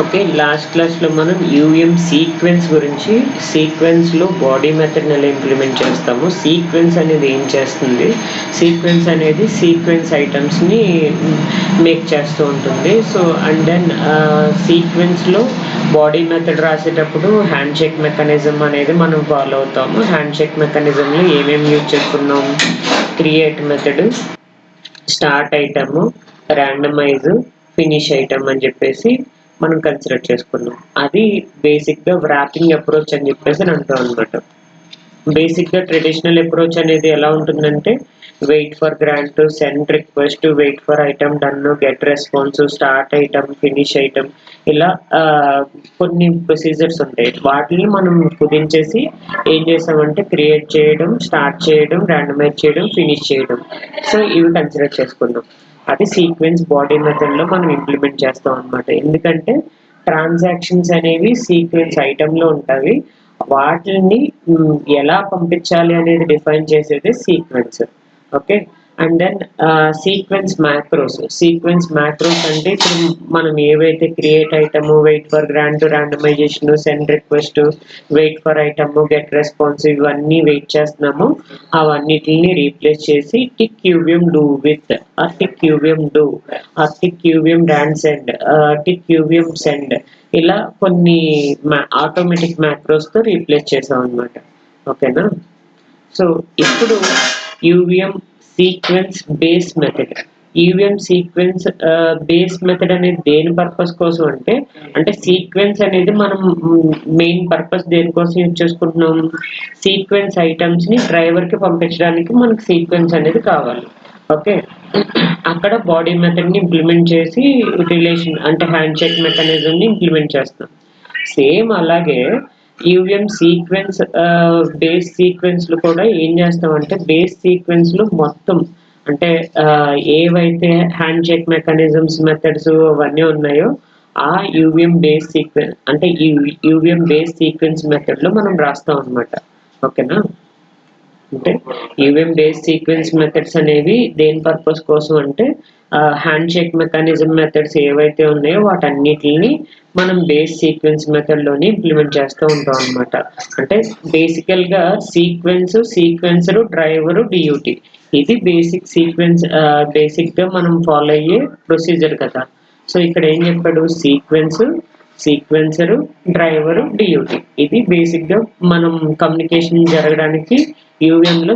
Okay. Last క్లాస్‌లో మనం UM sequence గురించి, సీక్వెన్స్‌లో బాడీ మెథడ్‌ని ఎలా ఇంప్లిమెంట్ చేస్తాము, సీక్వెన్స్ అనేది ఏం చేస్తుంది, సీక్వెన్స్ అనేది సీక్వెన్స్ ఐటమ్స్‌ని మేక్ చేస్తూ ఉంటుంది. సో, అండ్ దెన్ సీక్వెన్స్‌లో బాడీ మెథడ్ రాసేటప్పుడు హ్యాండ్ షేక్ మెకానిజం అనేది మనం ఫాలో అవుతాము. హ్యాండ్ షేక్ మెకానిజంలో ఏమేమి యూజ్ చేసుకున్నాం, create method, start item, randomize, finish item అని చెప్పేసి మనం కన్సిడర్ చేసుకున్నాం. అది బేసిక్‌గా వ్రాపింగ్ అప్రోచ్ అని చెప్పేసి అంటాం అనమాట. బేసిక్‌గా ట్రెడిషనల్ అప్రోచ్ అనేది ఎలా ఉంటుందంటే wait for grant, send request, wait for item done, get response, start item, finish item, ఇలా కొన్ని ప్రొసీజర్స్ ఉంటాయి. వాటిని మనం కుదించేసి ఏం చేసామంటే క్రియేట్ చేయడం, స్టార్ట్ చేయడం, ర్యాండమైజ్ చేయడం, ఫినిష్ చేయడం. సో ఇవి కన్సిడర్ చేసుకున్నాం. అది సీక్వెన్స్ బాడీ మెథడ్‌లో మనం ఇంప్లిమెంట్ చేస్తాం అనమాట. ఎందుకంటే ట్రాన్సాక్షన్స్ అనేవి సీక్వెన్స్ ఐటెమ్‌లో ఉంటాయి. వాటిని ఎలా పంపించాలి అనేది డిఫైన్ చేసేది sequence. Okay. And then sequence macros అంటే ఇప్పుడు మనం ఏవైతే create item, wait for grant, randomization, send request, wait for item, get response ఇవన్నీ వెయిట్ చేస్తున్నామో అవన్నిటిని రీప్లేస్ చేసి tick UVM do with tick UVM do tick UVM rand send, tick UVM send, ఇలా కొన్ని ఆటోమేటిక్ మ్యాక్రోస్తో రీప్లేస్ చేసాం అనమాట. ఓకేనా. So ఇప్పుడు UVM sequence base method. UVM sequence base method అనేది దేని పర్పస్ కోసం అంటే సీక్వెన్స్ అనేది మనం మెయిన్ పర్పస్ దేనికోసం యూజ్ చేసుకుంటున్నాం, సీక్వెన్స్ ఐటమ్స్ ని డ్రైవర్ కి పంపించడానికి మనకి సీక్వెన్స్ అనేది కావాలి. ఓకే. అక్కడ బాడీ మెథడ్ ని ఇంప్లిమెంట్ చేసి రిలేషన్ అంటే హ్యాండ్ షేక్ మెకానిజం ని ఇంప్లిమెంట్ చేస్తాం. సేమ్ అలాగే యూవిఎం సీక్వెన్స్ బేస్ సీక్వెన్స్లు కూడా ఏం చేస్తామంటే బేస్ సీక్వెన్స్లు మొత్తం అంటే ఏవైతే హ్యాండ్ షేక్ మెకానిజమ్స్ మెథడ్స్ అవన్నీ ఉన్నాయో ఆ యూవిఎం బేస్ సీక్వెన్స్ అంటే ఈ యూవిఎం బేస్ సీక్వెన్స్ మెథడ్లో మనం రాస్తాం అనమాట. ఓకేనా. అంటే యూవిఎం బేస్ సీక్వెన్స్ మెథడ్స్ అనేవి దేని పర్పస్ కోసం అంటే హ్యాండ్ షేక్ మెకానిజం మెథడ్స్ ఏవైతే ఉన్నాయో వాటన్నిటిని మనం బేస్ సీక్వెన్స్ మెథడ్లోని ఇంప్లిమెంట్ చేస్తూ ఉంటాం అనమాట. అంటే బేసికల్గా సీక్వెన్సరు, డ్రైవరు, డియూటీ, ఇది బేసిక్ సీక్వెన్స్, బేసిక్గా మనం ఫాలో అయ్యే ప్రొసీజర్ కదా. సో ఇక్కడ ఏం చెప్పాడు, సీక్వెన్సరు, డ్రైవరు, డియూటీ, ఇది బేసిక్గా మనం కమ్యూనికేషన్ జరగడానికి యూవిఎంలో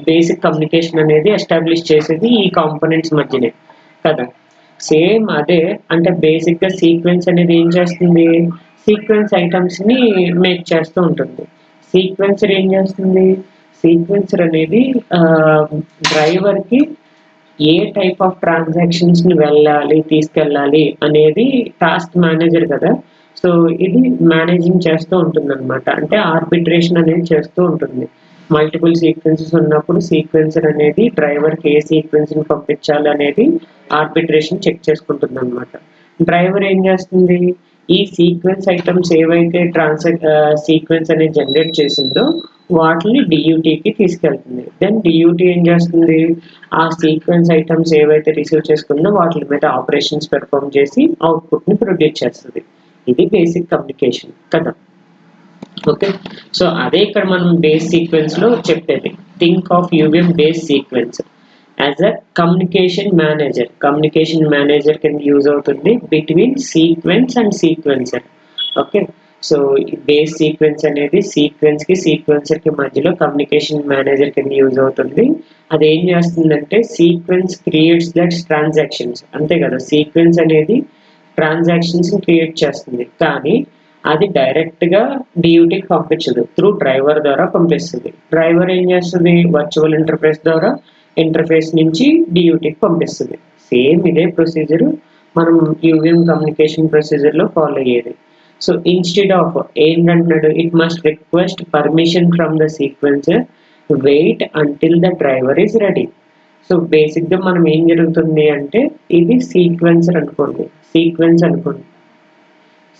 బేసిక్ కమ్యూనికేషన్ అనేది ఎస్టాబ్లిష్ చేసేది ఈ కాంపోనెంట్స్ మధ్యనే కదా. సేమ్ అదే అంటే బేసిక్గా సీక్వెన్స్ అనేది ఏం చేస్తుంది, సీక్వెన్స్ ఐటమ్స్ని మేక్ చేస్తూ ఉంటుంది. సీక్వెన్సర్ ఏం చేస్తుంది, సీక్వెన్సర్ అనేది డ్రైవర్కి ఏ టైప్ ఆఫ్ ట్రాన్సాక్షన్స్ని తీసుకెళ్ళాలి అనేది టాస్క్ మేనేజర్ కదా. సో ఇది మేనేజింగ్ చేస్తూ ఉంటుంది అనమాట. అంటే ఆర్బిట్రేషన్ అనేది చేస్తూ ఉంటుంది. మల్టిపుల్ సీక్వెన్సెస్ ఉన్నప్పుడు సీక్వెన్సర్ అనేది డ్రైవర్కి ఏ సీక్వెన్స్ని పంపించాలి అనేది ఆర్బిట్రేషన్ చెక్ చేసుకుంటుంది అనమాట. డ్రైవర్ ఏం చేస్తుంది, ఈ సీక్వెన్స్ ఐటమ్స్ ఏవైతే సీక్వెన్స్ అనేది జనరేట్ చేసిందో వాటిని డియూటీకి తీసుకెళ్తుంది. దెన్ డియూటీ ఏం చేస్తుంది, ఆ సీక్వెన్స్ ఐటమ్స్ ఏవైతే రిసీవ్ చేసుకుందో వాటి మీద ఆపరేషన్స్ పెర్ఫామ్ చేసి అవుట్పుట్ని ప్రొడ్యూస్ చేస్తుంది. ఇది బేసిక్ కమ్యూనికేషన్ కదా. ఓకే. సో అదే ఇక్కడ మనం బేస్ సీక్వెన్స్లో చెప్పేది. Think of UVM base sequence as a communication manager కింద యూజ్ అవుతుంది between sequence and sequencer. Okay. So base sequence అనేది సీక్వెన్సర్కి మధ్యలో కమ్యూనికేషన్ మేనేజర్ కింద యూజ్ అవుతుంది. అది ఏం చేస్తుందంటే సీక్వెన్స్ క్రియేట్స్ దట్ ట్రాన్సాక్షన్స్, అంతే కదా. సీక్వెన్స్ అనేది ట్రాన్సాక్షన్స్ క్రియేట్ చేస్తుంది కానీ అది డైరెక్ట్గా డియూటీకి పంపించదు, త్రూ డ్రైవర్ ద్వారా పంపిస్తుంది. డ్రైవర్ ఏం చేస్తుంది, వర్చువల్ ఇంటర్ఫేస్ నుంచి డియూటీకి పంపిస్తుంది. సేమ్ ఇదే ప్రొసీజర్ మనం యూవిఎం కమ్యూనికేషన్ ప్రొసీజర్లో ఫాలో అయ్యేది. సో ఇన్స్టెడ్ ఆఫ్ ఏంటంటున్నాడు, it must request permission from the sequencer, wait until the driver is ready. So బేసిక్గా మనం ఏం జరుగుతుంది అంటే ఇది సీక్వెన్స్ అనుకోండి,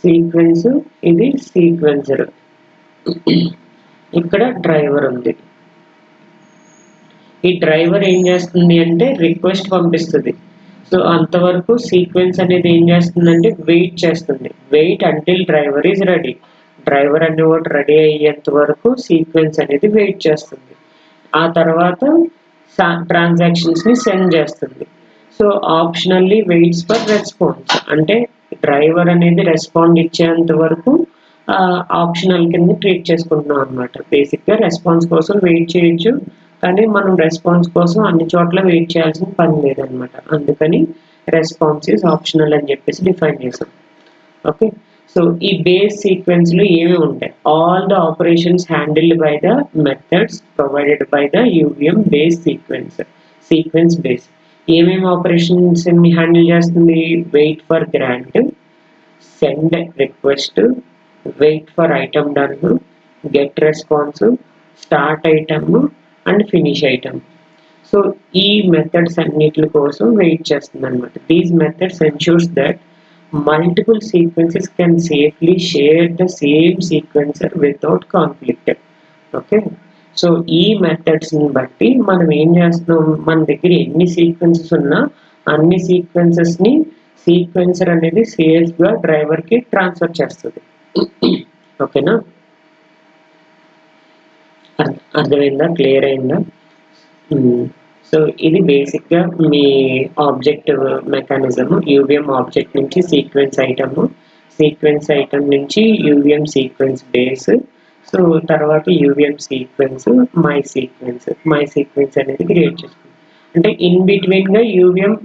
సీక్వెన్స్ ఇది సీక్వెన్సర్, ఇక్కడ డ్రైవర్ ఉంది. ఈ డ్రైవర్ ఏం చేస్తుంది అంటే రిక్వెస్ట్ పంపిస్తుంది, సో అంతవరకు సీక్వెన్స్ అనేది ఏం చేస్తుందంటే వెయిట్ చేస్తుంది. Wait until driver is ready. Driver అనేవాడు రెడీ అయ్యేంత వరకు సీక్వెన్స్ అనేది వెయిట్ చేస్తుంది. ఆ తర్వాత ట్రాన్సాక్షన్స్ని సెండ్ చేస్తుంది. So optionally waits for response, అంటే డ్రైవర్ అనేది రెస్పాండ్ ఇచ్చేంత వరకు ఆప్షనల్ కింద ట్రీట్ చేసుకుంటున్నాం అనమాట. బేసిక్గా రెస్పాన్స్ కోసం వెయిట్ చేయొచ్చు, కానీ మనం రెస్పాన్స్ కోసం అన్ని చోట్ల వెయిట్ చేయాల్సిన పని లేదనమాట. అందుకని రెస్పాన్స్ ఈజ్ ఆప్షనల్ అని చెప్పేసి డిఫైన్ చేసాం. ఓకే, సో ఈ బేస్ సీక్వెన్స్లో ఏమేమి ఉంటాయి? All the operations handled by the methods provided by the UVM base sequence base. ఏమేమి ఆపరేషన్స్ హ్యాండిల్ చేస్తుంది? Wait for grant, send request, wait for item done, get response, start item and finish item. So ఈ methods అన్నిటి కోసం wait చేస్తుంది అనమాట. These methods ensures that multiple sequences can safely share the same sequencer without conflict. Okay, so ఈ మెథడ్స్ని బట్టి మనం ఏం చేస్తున్నాం, మన దగ్గర ఎన్ని సీక్వెన్సెస్ ఉన్నా అన్ని సీక్వెన్సెస్ని సీక్వెన్సర్ అనేది సేఫ్గా డ్రైవర్కి ట్రాన్స్ఫర్ చేస్తుంది. ఓకేనా, అర్థమైందా? క్లియర్ అయిందా? సో ఇది బేసిక్గా మీ ఆబ్జెక్ట్ మెకానిజం. యూవిఎం ఆబ్జెక్ట్ నుంచి సీక్వెన్స్ ఐటమ్ నుంచి యూవిఎం సీక్వెన్స్ బేస్, సో తర్వాత యూవిఎం సీక్వెన్స్, మై సీక్వెన్స్ అనేది క్రియేట్ చేసుకుంటాం. అంటే ఇన్ బిట్వీన్గా యూవిఎం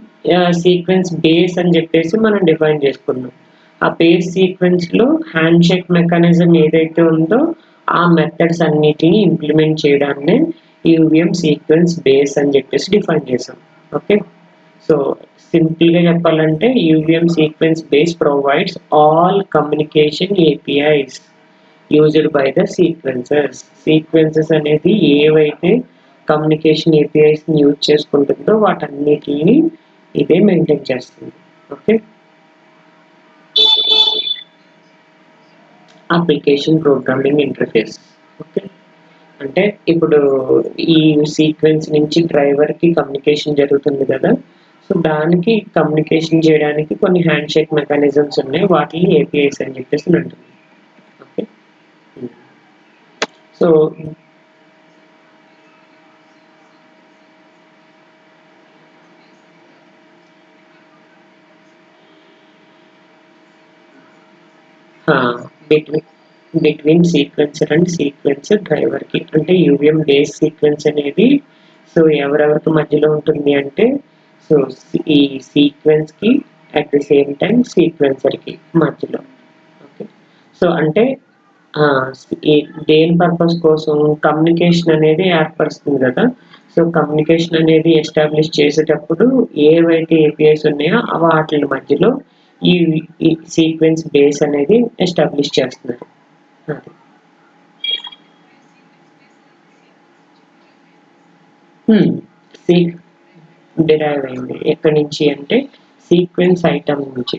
సీక్వెన్స్ బేస్ అని చెప్పేసి మనం డిఫైన్ చేసుకున్నాం. ఆ బేస్ సీక్వెన్స్లో హ్యాండ్ షేక్ మెకానిజం ఏదైతే ఉందో ఆ మెథడ్స్ అన్నిటిని ఇంప్లిమెంట్ చేయడాన్ని యూవిఎం సీక్వెన్స్ బేస్ అని చెప్పేసి డిఫైన్ చేసాం. ఓకే, సో సింపుల్గా చెప్పాలంటే UVM sequence base provides all communication APIs used by the sequences అనేది ఏవైతే కమ్యూనికేషన్ ఏపీఐస్ని యూజ్ చేసుకుంటుందో వాటన్నిటిని ఇదే మెయింటైన్ చేస్తుంది. Okay, application programming interface. Okay, అంటే ఇప్పుడు ఈ సీక్వెన్స్ నుంచి డ్రైవర్కి కమ్యూనికేషన్ జరుగుతుంది కదా, సో దానికి కమ్యూనికేషన్ చేయడానికి కొన్ని హ్యాండ్ షేక్ మెకానిజమ్స్ ఉన్నాయి, వాటిని ఏపీఐస్ అని చెప్పేసి అంటుంది. Okay, so between sequencer and sequencer డ్రైవర్కి, అంటే యూవిఎం బేస్ సీక్వెన్స్ అనేది సో ఎవరెవరికి మధ్యలో ఉంటుంది అంటే, సో ఈ సీక్వెన్స్కి అట్ ది సేమ్ టైం సీక్వెన్సర్కి మధ్యలో. ఓకే, సో అంటే దేని పర్పస్ కోసం కమ్యూనికేషన్ అనేది ఏర్పరుస్తుంది కదా, సో కమ్యూనికేషన్ అనేది ఎస్టాబ్లిష్ చేసేటప్పుడు ఏవైతే ఏపీఐస్ ఉన్నాయో వాటి మధ్యలో ఈ సీక్వెన్స్ బేస్ అనేది ఎస్టాబ్లిష్ చేస్తున్నారు. డిరైవ్ అయింది ఎక్కడి నుంచి అంటే సీక్వెన్స్ ఐటమ్ నుంచి.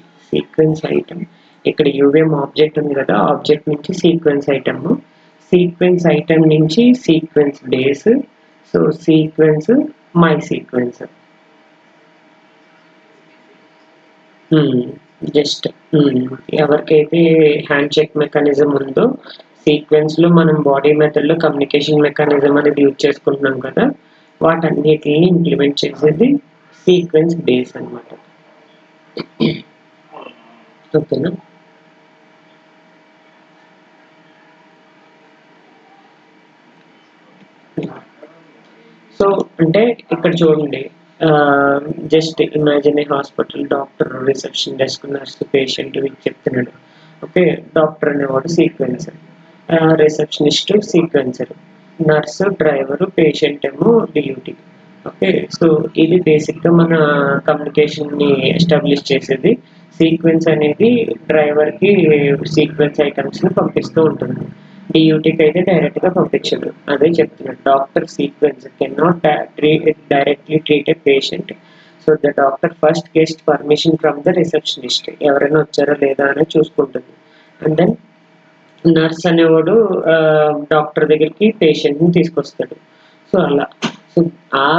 ఇక్కడ యూవిఎం ఆబ్జెక్ట్ ఉంది కదా, ఆబ్జెక్ట్ నుంచి సీక్వెన్స్ ఐటమ్ నుంచి sequence base, so sequence my sequence. Just ఎవరికైతే హ్యాండ్ చెక్ మెకానిజం ఉందో సీక్వెన్స్లో మనం బాడీ మెథడ్లో కమ్యూనికేషన్ మెకానిజం అనేది యూజ్ చేసుకుంటున్నాం కదా, వాటన్నిటిని ఇంప్లిమెంట్ చేసేది సీక్వెన్స్ బేస్ అనమాట. ఓకేనా, సో అంటే ఇక్కడ చూడండి, just imagine a hospital, doctor, reception desk, nurse, patient వీళ్ళు చెప్తున్నాడు. ఓకే, డాక్టర్ అనేవాడు sequencer, receptionist sequencer, nurse, driver, patient ఏమో డ్యూటీ. ఓకే, సో ఇది బేసిక్గా మన కమ్యూనికేషన్ని ఎస్టాబ్లిష్ చేసేది. సీక్వెన్స్ అనేది డ్రైవర్కి సీక్వెన్స్ ఐటమ్స్ని పంపిస్తూ ఉంటుంది, డియూటీకి అయితే డైరెక్ట్గా పంపించదు. అదే చెప్తున్నాడు, doctor sequence can not directly treat A patient, so the doctor first gets permission from the receptionist, ఎవరైనా వచ్చారో లేదా అనేది చూసుకుంటుంది. అండ్ దెన్ నర్స్ అనేవాడు డాక్టర్ దగ్గరికి పేషెంట్ని తీసుకొస్తాడు. సో అలా, సో ఆ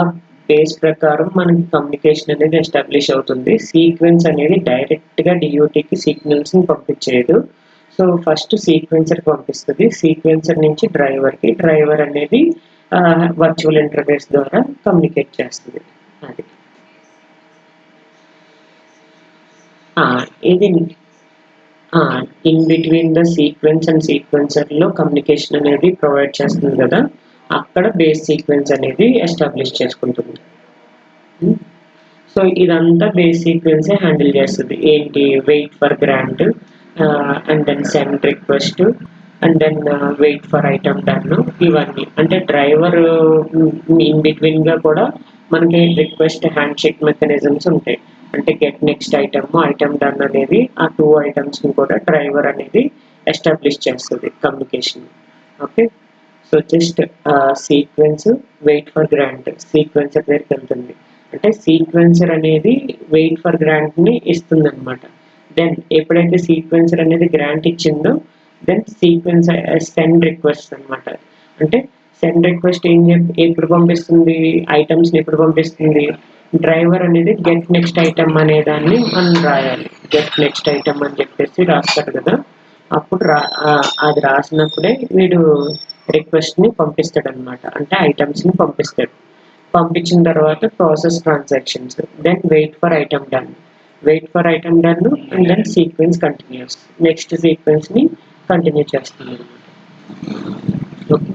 బేస్ ప్రకారం మనకి కమ్యూనికేషన్ అనేది ఎస్టాబ్లిష్ అవుతుంది. సీక్వెన్స్ అనేది డైరెక్ట్గా డిఓటీకి సిగ్నల్స్ని పంపించేయదు. సో ఫస్ట్ సీక్వెన్సర్ పంపిస్తుంది, సీక్వెన్సర్ నుంచి డ్రైవర్కి, డ్రైవర్ అనేది వర్చువల్ ఇంటర్ఫేస్ ద్వారా కమ్యూనికేట్ చేస్తుంది. అది ఇది in between the sequence and సీక్వెన్సర్లో కమ్యూనికేషన్ అనేది ప్రొవైడ్ చేస్తుంది కదా, అక్కడ బేస్ సీక్వెన్స్ అనేది ఎస్టాబ్లిష్ చేసుకుంటుంది. సో ఇదంతా బేస్ సీక్వెన్సే హ్యాండిల్ చేస్తుంది. ఏంటి, wait for grant, and then send request, and then wait for item done. ఇవన్నీ అంటే డ్రైవర్ ఇన్ బిట్వీన్గా కూడా మనకి రిక్వెస్ట్ హ్యాండ్ షేక్ మెకానిజమ్స్ ఉంటాయి. అంటే గెట్ నెక్స్ట్ ఐటమ్ డన్ అనేది ఆ 2 ఐటమ్స్ని కూడా డ్రైవర్ అనేది ఎస్టాబ్లిష్ చేస్తుంది communication. Okay, so just sequence wait for grant sequencer దగ్గరికి వెళ్తుంది. అంటే సీక్వెన్సర్ అనేది వెయిట్ ఫర్ గ్రాంట్ని ఇస్తుంది అనమాట. దెన్ ఎప్పుడైతే సీక్వెన్సర్ అనేది గ్రాంట్ ఇచ్చిందో దెన్ సీక్వెన్స్ సెండ్ రిక్వెస్ట్ అనమాట. అంటే సెండ్ రిక్వెస్ట్ ఎప్పుడు పంపిస్తుంది, ఐటమ్స్ని ఎప్పుడు పంపిస్తుంది, డ్రైవర్ అనేది గెట్ నెక్స్ట్ ఐటమ్ అనే దాన్ని మనం రాయాలి. గెట్ నెక్స్ట్ ఐటమ్ అని చెప్పేసి రాస్తాడు కదా, అప్పుడు అది రాసినప్పుడే వీడు రిక్వెస్ట్ని పంపిస్తాడు అనమాట. అంటే ఐటమ్స్ని పంపిస్తాడు. పంపించిన తర్వాత process transactions, then wait for item done, wait for item done, and then sequence continues, next సీక్వెన్స్ని కంటిన్యూ చేస్తుంది అనమాట. ఓకే,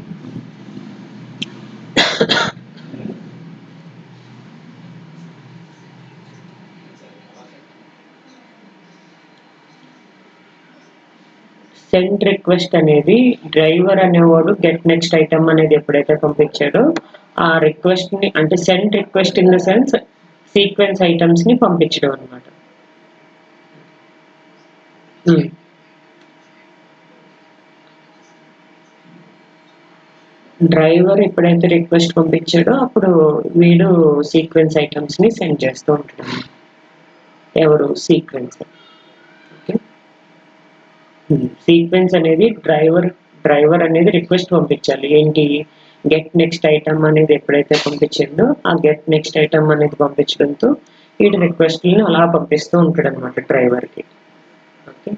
సెండ్ రిక్వెస్ట్ అనేది డ్రైవర్ అనేవాడు గెట్ నెక్స్ట్ ఐటమ్ అనేది ఎప్పుడైతే పంపించాడో ఆ రిక్వెస్ట్ని, అంటే send request in the sense sequence ఐటమ్స్ని పంపించడం అనమాట. డ్రైవర్ ఎప్పుడైతే రిక్వెస్ట్ పంపించాడో అప్పుడు వీడు సీక్వెన్స్ ఐటమ్స్ని సెండ్ చేస్తూ ఉంటాడు. ఎవరు, సీక్వెన్స్. ఓకే, సీక్వెన్స్ అనేది డ్రైవర్ అనేది రిక్వెస్ట్ పంపించాలి. ఏంటి, గెట్ నెక్స్ట్ ఐటమ్ అనేది ఎప్పుడైతే పంపించిందో ఆ గెట్ నెక్స్ట్ ఐటమ్ అనేది పంపించడంతో వీటి రిక్వెస్ట్ని అలా పంపిస్తూ ఉంటాడు అనమాట డ్రైవర్కి. ఓకే,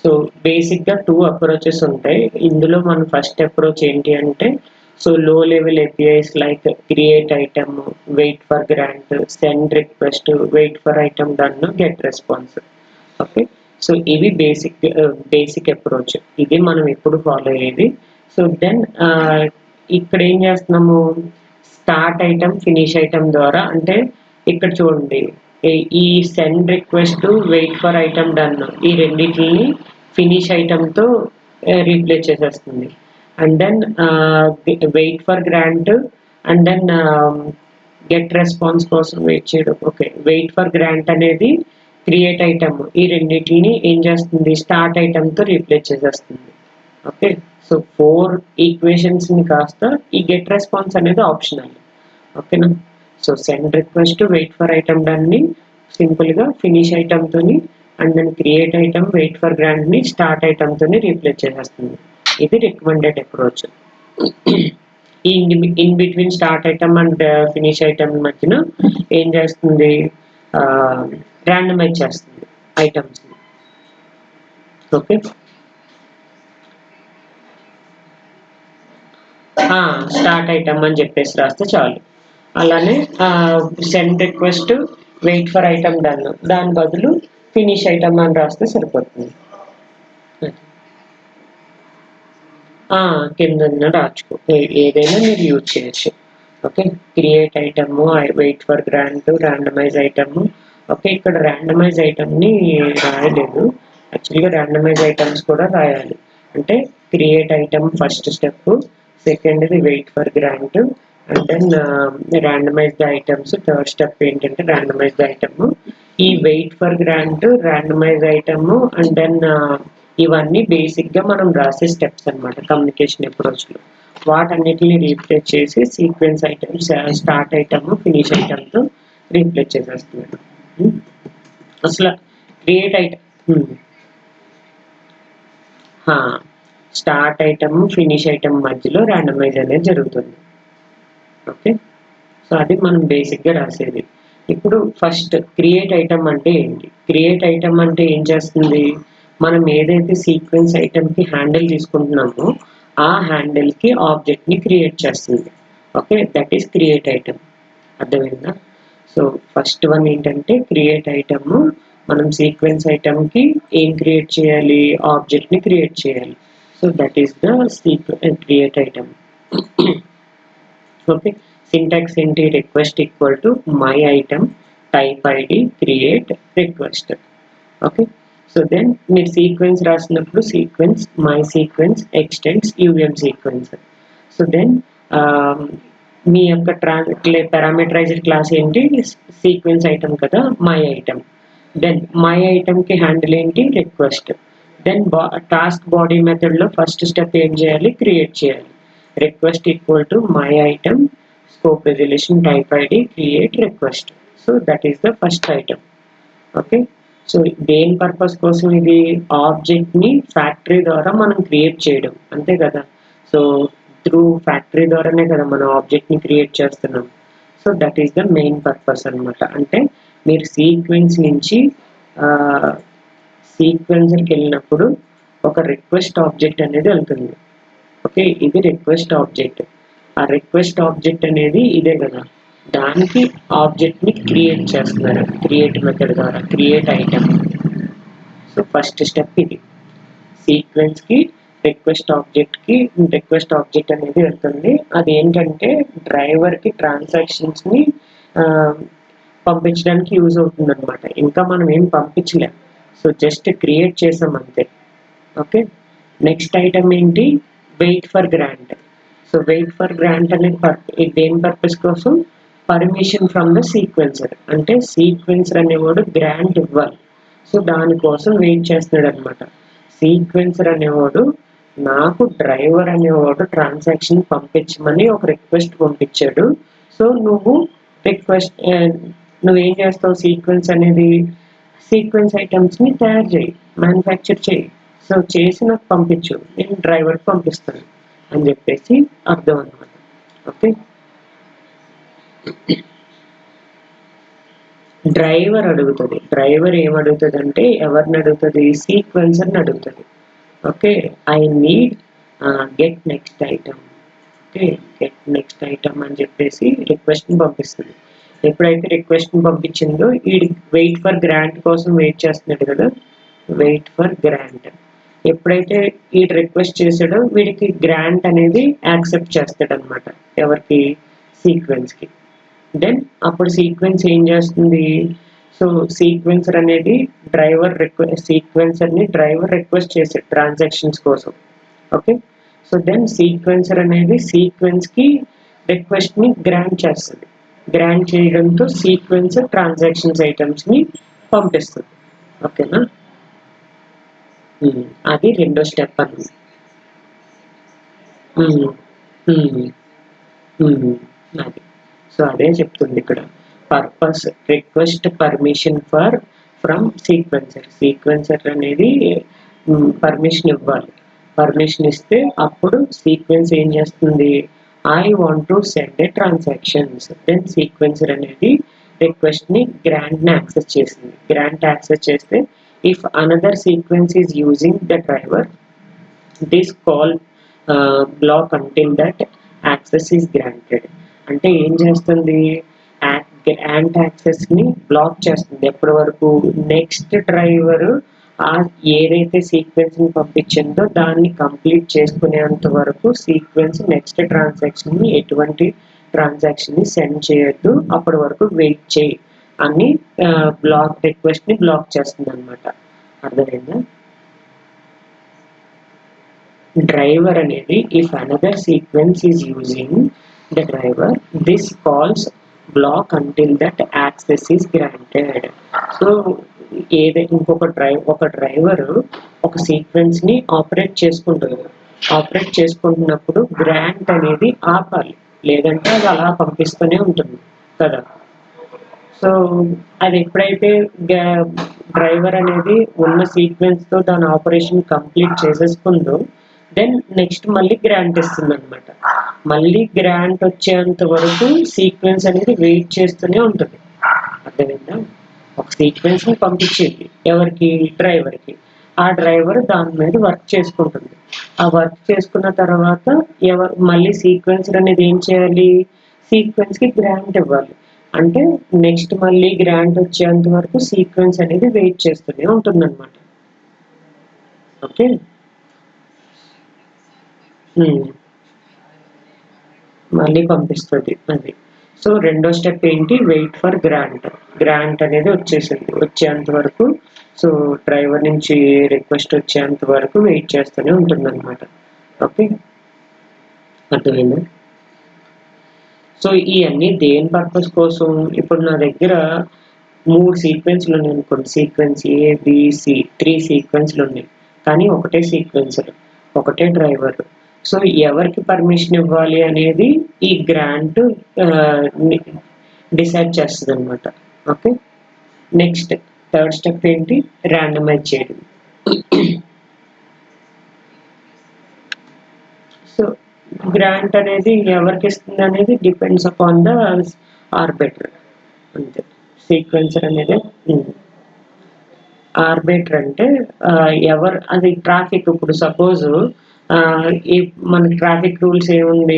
సో బేసిక్గా 2 అప్రోచెస్ ఉంటాయి ఇందులో. మన ఫస్ట్ అప్రోచ్ ఏంటి అంటే, so low level APIs like create item, wait for grant, send request, wait for item done, get response. Okay, so ఇవి బేసిక్ అప్రోచ్. ఇది మనం ఎప్పుడు ఫాలో అయ్యేది. సో దెన్ ఇక్కడ ఏం చేస్తున్నాము, స్టార్ట్ ఐటమ్, ఫినిష్ ఐటమ్ ద్వారా, అంటే ఇక్కడ చూడండి ఈ send request, wait for item done, ఈ రెండింటిని ఫినిష్ ఐటమ్తో రీప్లేస్ చేసేస్తుంది. And then wait for grant, and then get response కోసం వెయిట్ చేయడం. ఓకే, వెయిట్ ఫర్ గ్రాంట్ అనేది క్రియేట్ ఐటమ్, ఈ రెండింటిని ఏం చేస్తుంది, స్టార్ట్ ఐటమ్తో రీప్లేస్ చేసేస్తుంది. ఓకే, సో 4 ఈక్వేషన్స్ని కాస్త ఈ గెట్ రెస్పాన్స్ అనేది ఆప్షనల్. ఓకేనా, so send request, wait for item డన్ని సింపుల్గా ఫినిష్ ఐటమ్తోని, and then create item, wait for గ్రాంట్ని start ఐటమ్తోని replace చేసేస్తుంది. ఇది రికమెండెడ్ అప్రోచ్. ఈ in between start item and finish item మధ్యన ఏం చేస్తుంది, ర్యాండమైజ్ చేస్తుంది ఐటమ్స్. ఓకే, స్టార్ట్ ఐటమ్ అని చెప్పేసి రాస్తే చాలు. అలానే send request, wait for item done, దాని బదులు ఫినిష్ ఐటమ్ అని రాస్తే సరిపోతుంది. కింద రాచుకో, ఏదైనా మీరు యూజ్ చేయొచ్చు. Okay, create item, wait for grant, randomize item. Okay, ఇక్కడ ర్యాండమైజ్ ఐటమ్ని రాయలేదు, యాక్చువల్గా ర్యాండమైజ్ ఐటమ్స్ కూడా రాయాలి. అంటే క్రియేట్ ఐటమ్ ఫస్ట్ స్టెప్, సెకండ్ది wait for grant, and then randomize the items, third step ఏంటంటే ర్యాండమైజ్ ద ఐటమ్. ఈ wait for grant, randomize item, and then ఇవన్నీ బేసిక్గా మనం రాసే స్టెప్స్ అనమాట కమ్యూనికేషన్ అప్రోచ్లో. వాటన్నిటిని రీప్లేస్ చేసి sequence items, start item, finish ఐటమ్తో రీప్లేస్ చేసేస్తున్నాడు. అసలు create item start item finish item మధ్యలో ర్యాండమైజ్ అనేది జరుగుతుంది. ఓకే, సో అది మనం బేసిక్గా రాసేది. ఇప్పుడు ఫస్ట్ క్రియేట్ ఐటమ్ అంటే ఏంటి? క్రియేట్ ఐటమ్ అంటే ఏం చేస్తుంది? మనం ఏదైతే సీక్వెన్స్ ఐటమ్కి హ్యాండిల్ తీసుకుంటున్నామో ఆ హ్యాండిల్కి ఆబ్జెక్ట్ని క్రియేట్ చేస్తుంది. Okay, that is create item. అర్థమైందా? సో ఫస్ట్ వన్ ఏంటంటే క్రియేట్ ఐటమ్. మనం సీక్వెన్స్ ఐటమ్కి ఏం క్రియేట్ చేయాలి? ఆబ్జెక్ట్ని క్రియేట్ చేయాలి. So that is the create item. Okay, syntax ఏంటి? Request equal to my item type ID create request. Okay, so then మీరు సీక్వెన్స్ రాసినప్పుడు sequence my sequence extends UVM sequence. So then మీ యొక్క parameterized class ఏంటి? Sequence item కదా, my item. Then my ఐటమ్కి handle ఏంటి? Request. Then task body మెథడ్లో first step ఏం చేయాలి? క్రియేట్ చేయాలి. Request equal to my item scope resolution type ID create request. So that is the first item. Okay, so దేని purpose కోసం? ఇది ఆబ్జెక్ట్ని factory ద్వారా మనం క్రియేట్ చేయడం, అంతే కదా. సో త్రూ ఫ్యాక్టరీ ద్వారానే కదా మనం ఆబ్జెక్ట్ని క్రియేట్ చేస్తున్నాం. So that is the main purpose అనమాట. అంటే మీరు సీక్వెన్స్ నుంచి సీక్వెన్సర్కి వెళ్ళినప్పుడు ఒక రిక్వెస్ట్ ఆబ్జెక్ట్ అనేది వెళ్తుంది. ఓకే, ఇది రిక్వెస్ట్ ఆబ్జెక్ట్. ఆ రిక్వెస్ట్ ఆబ్జెక్ట్ అనేది ఇదే కదా, దానికి ఆబ్జెక్ట్ని క్రియేట్ చేస్తున్నారు క్రియేట్ మెథడ్ ద్వారా, create item. So first step ఇది. సీక్వెన్స్కి రిక్వెస్ట్ ఆబ్జెక్ట్ అనేది వెళ్తుంది. అది ఏంటంటే డ్రైవర్కి ట్రాన్సాక్షన్స్ని పంపించడానికి యూజ్ అవుతుంది అనమాట. ఇంకా మనం ఏం పంపించలేం, సో జస్ట్ క్రియేట్ చేసాం అంతే. ఓకే, నెక్స్ట్ ఐటమ్ ఏంటి? Wait for grant. So wait for grant అనేది దేని పర్పస్ కోసం? Permission from the sequencer. అంటే సీక్వెన్సర్ అనేవాడు గ్రాంట్ ఇవ్వాలి. సో దానికోసం వెయిట్ చేస్తున్నాడు అనమాట. సీక్వెన్సర్ అనేవాడు నాకు డ్రైవర్ అనేవాడు ట్రాన్సాక్షన్ పంపించమని ఒక రిక్వెస్ట్ పంపించాడు. సో నువ్వేం చేస్తావు? సీక్వెన్స్ ఐటమ్స్ని తయారు చేయి, మ్యానుఫ్యాక్చర్ చేయి. సో చేసి నాకు పంపించు, నేను డ్రైవర్కి పంపిస్తాను అని చెప్పేసి అర్థం అనమాట. ఓకే, డ్రైవర్ అడుగుతుంది. డ్రైవర్ ఏమడుగుతుంది అంటే ఎవరిని అడుగుతుంది? సీక్వెన్సర్ని అడుగుతుంది. Okay, I need get next item. Okay, get next item అని చెప్పేసి రిక్వెస్ట్ని పంపిస్తుంది. ఎప్పుడైతే రిక్వెస్ట్ని పంపించిందో ఈ వెయిట్ ఫర్ గ్రాంట్ కోసం వెయిట్ చేస్తున్నాడు కదా, వెయిట్ ఫర్ గ్రాంట్. ఎప్పుడైతే ఈ రిక్వెస్ట్ చేసాడో వీడికి గ్రాంట్ అనేది యాక్సెప్ట్ చేస్తాడు అనమాట. ఎవరికి? సీక్వెన్స్కి. దెన్ అప్పుడు సీక్వెన్స్ ఏం చేస్తుంది? సో సీక్వెన్సర్ అనేది సీక్వెన్సర్ని డ్రైవర్ రిక్వెస్ట్ చేసాడు ట్రాన్సాక్షన్స్ కోసం. ఓకే, సో దెన్ సీక్వెన్సర్ అనేది సీక్వెన్స్కి రిక్వెస్ట్ని గ్రాంట్ చేస్తుంది. గ్రాంట్ చేయడంతో సీక్వెన్సర్ ట్రాన్సాక్షన్స్ ఐటమ్స్ని పంపిస్తుంది. ఓకేనా, అది రెండో స్టెప్ అన్నమాట. అది సో అదే చెప్తుంది ఇక్కడ. Purpose request permission from sequencer అనేది పర్మిషన్ ఇవ్వాలి. పర్మిషన్ ఇస్తే అప్పుడు సీక్వెన్స్ ఏం చేస్తుంది? I want to send a transactions. Then sequencer అనేది రిక్వెస్ట్ని గ్రాంట్ని యాక్సెస్ చేసింది. గ్రాంట్ యాక్సెస్ చేస్తే if another sequence is using the driver this call block until that access is granted. అంటే ఏం చేస్తుంది? గ్రాంట్ యాక్సెస్ని బ్లాక్ చేస్తుంది. ఎప్పటి వరకు? నెక్స్ట్ డ్రైవర్ ఏదైతే సీక్వెన్స్ని పంపించిందో దాన్ని కంప్లీట్ చేసుకునేంత వరకు సీక్వెన్స్ నెక్స్ట్ ట్రాన్సాక్షన్ని ఎటువంటి ట్రాన్సాక్షన్ని సెండ్ చేయొద్దు, అప్పటి వరకు వెయిట్ చేయి అని రిక్వెస్ట్ని బ్లాక్ చేస్తుంది అనమాట. అర్థమైందా? డ్రైవర్ అనేది if another sequence is using the driver this calls block until that access is granted. So ఒక డ్రైవర్ ఒక సీక్వెన్స్ని ఆపరేట్ చేసుకుంటున్నప్పుడు గ్రాంట్ అనేది ఆపాలి, లేదంటే అది అలా పంపిస్తూనే ఉంటుంది కదా. సో అది ఎప్పుడైతే డ్రైవర్ అనేది ఉన్న సీక్వెన్స్తో దాని ఆపరేషన్ కంప్లీట్ చేసేసుకుందో దెన్ నెక్స్ట్ మళ్ళీ గ్రాంట్ ఇస్తుంది అనమాట. మళ్ళీ గ్రాంట్ వచ్చేంత వరకు సీక్వెన్స్ అనేది వెయిట్ చేస్తూనే ఉంటుంది. అర్థమైందా? ఒక సీక్వెన్స్ ని పంపించేది ఎవరికి? డ్రైవర్కి. ఆ డ్రైవర్ దాని మీద వర్క్ చేసుకుంటుంది. ఆ వర్క్ చేసుకున్న తర్వాత మళ్ళీ సీక్వెన్సర్ అనేది ఏం చేయాలి? సీక్వెన్స్ కి గ్రాంట్ ఇవ్వాలి. అంటే నెక్స్ట్ మళ్ళీ గ్రాంట్ వచ్చేంత వరకు సీక్వెన్స్ అనేది వెయిట్ చేస్తూనే ఉంటుంది అనమాట. ఓకే. మళ్ళీ పంపిస్తుంది అది. సో రెండో స్టెప్ ఏంటి? Wait for grant. గ్రాంట్ అనేది వచ్చేంత వరకు, సో డ్రైవర్ నుంచి రిక్వెస్ట్ వచ్చేంత వరకు వెయిట్ చేస్తూనే ఉంటుంది అనమాట. ఓకే, అర్థమైందా? సో ఇవన్నీ దేని పర్పస్ కోసం? ఇప్పుడు నా దగ్గర 3 సీక్వెన్స్లు ఉన్నాయి అనుకోండి. సీక్వెన్స్ ABC 3 సీక్వెన్స్లు ఉన్నాయి, కానీ ఒకటే సీక్వెన్సర్, ఒకటే డ్రైవర్. సో ఎవరికి పర్మిషన్ ఇవ్వాలి అనేది ఈ గ్రాంట్ డిసైడ్ చేస్తుంది అనమాట. ఓకే, నెక్స్ట్ థర్డ్ స్టెప్ ఏంటి? ర్యాండమైజ్ చేయడం. సో గ్రాంట్ అనేది ఎవరికి ఇస్తుంది అనేది డిపెండ్స్ అపాన్ ద ఆర్బిటర్. అంతే. సీక్వెన్సర్ అనేది ఆర్బిటర్ అంటే ఎవరు అది ట్రాఫిక్. ఇప్పుడు సపోజ్ మన ట్రాఫిక్ రూల్స్ ఏముంది?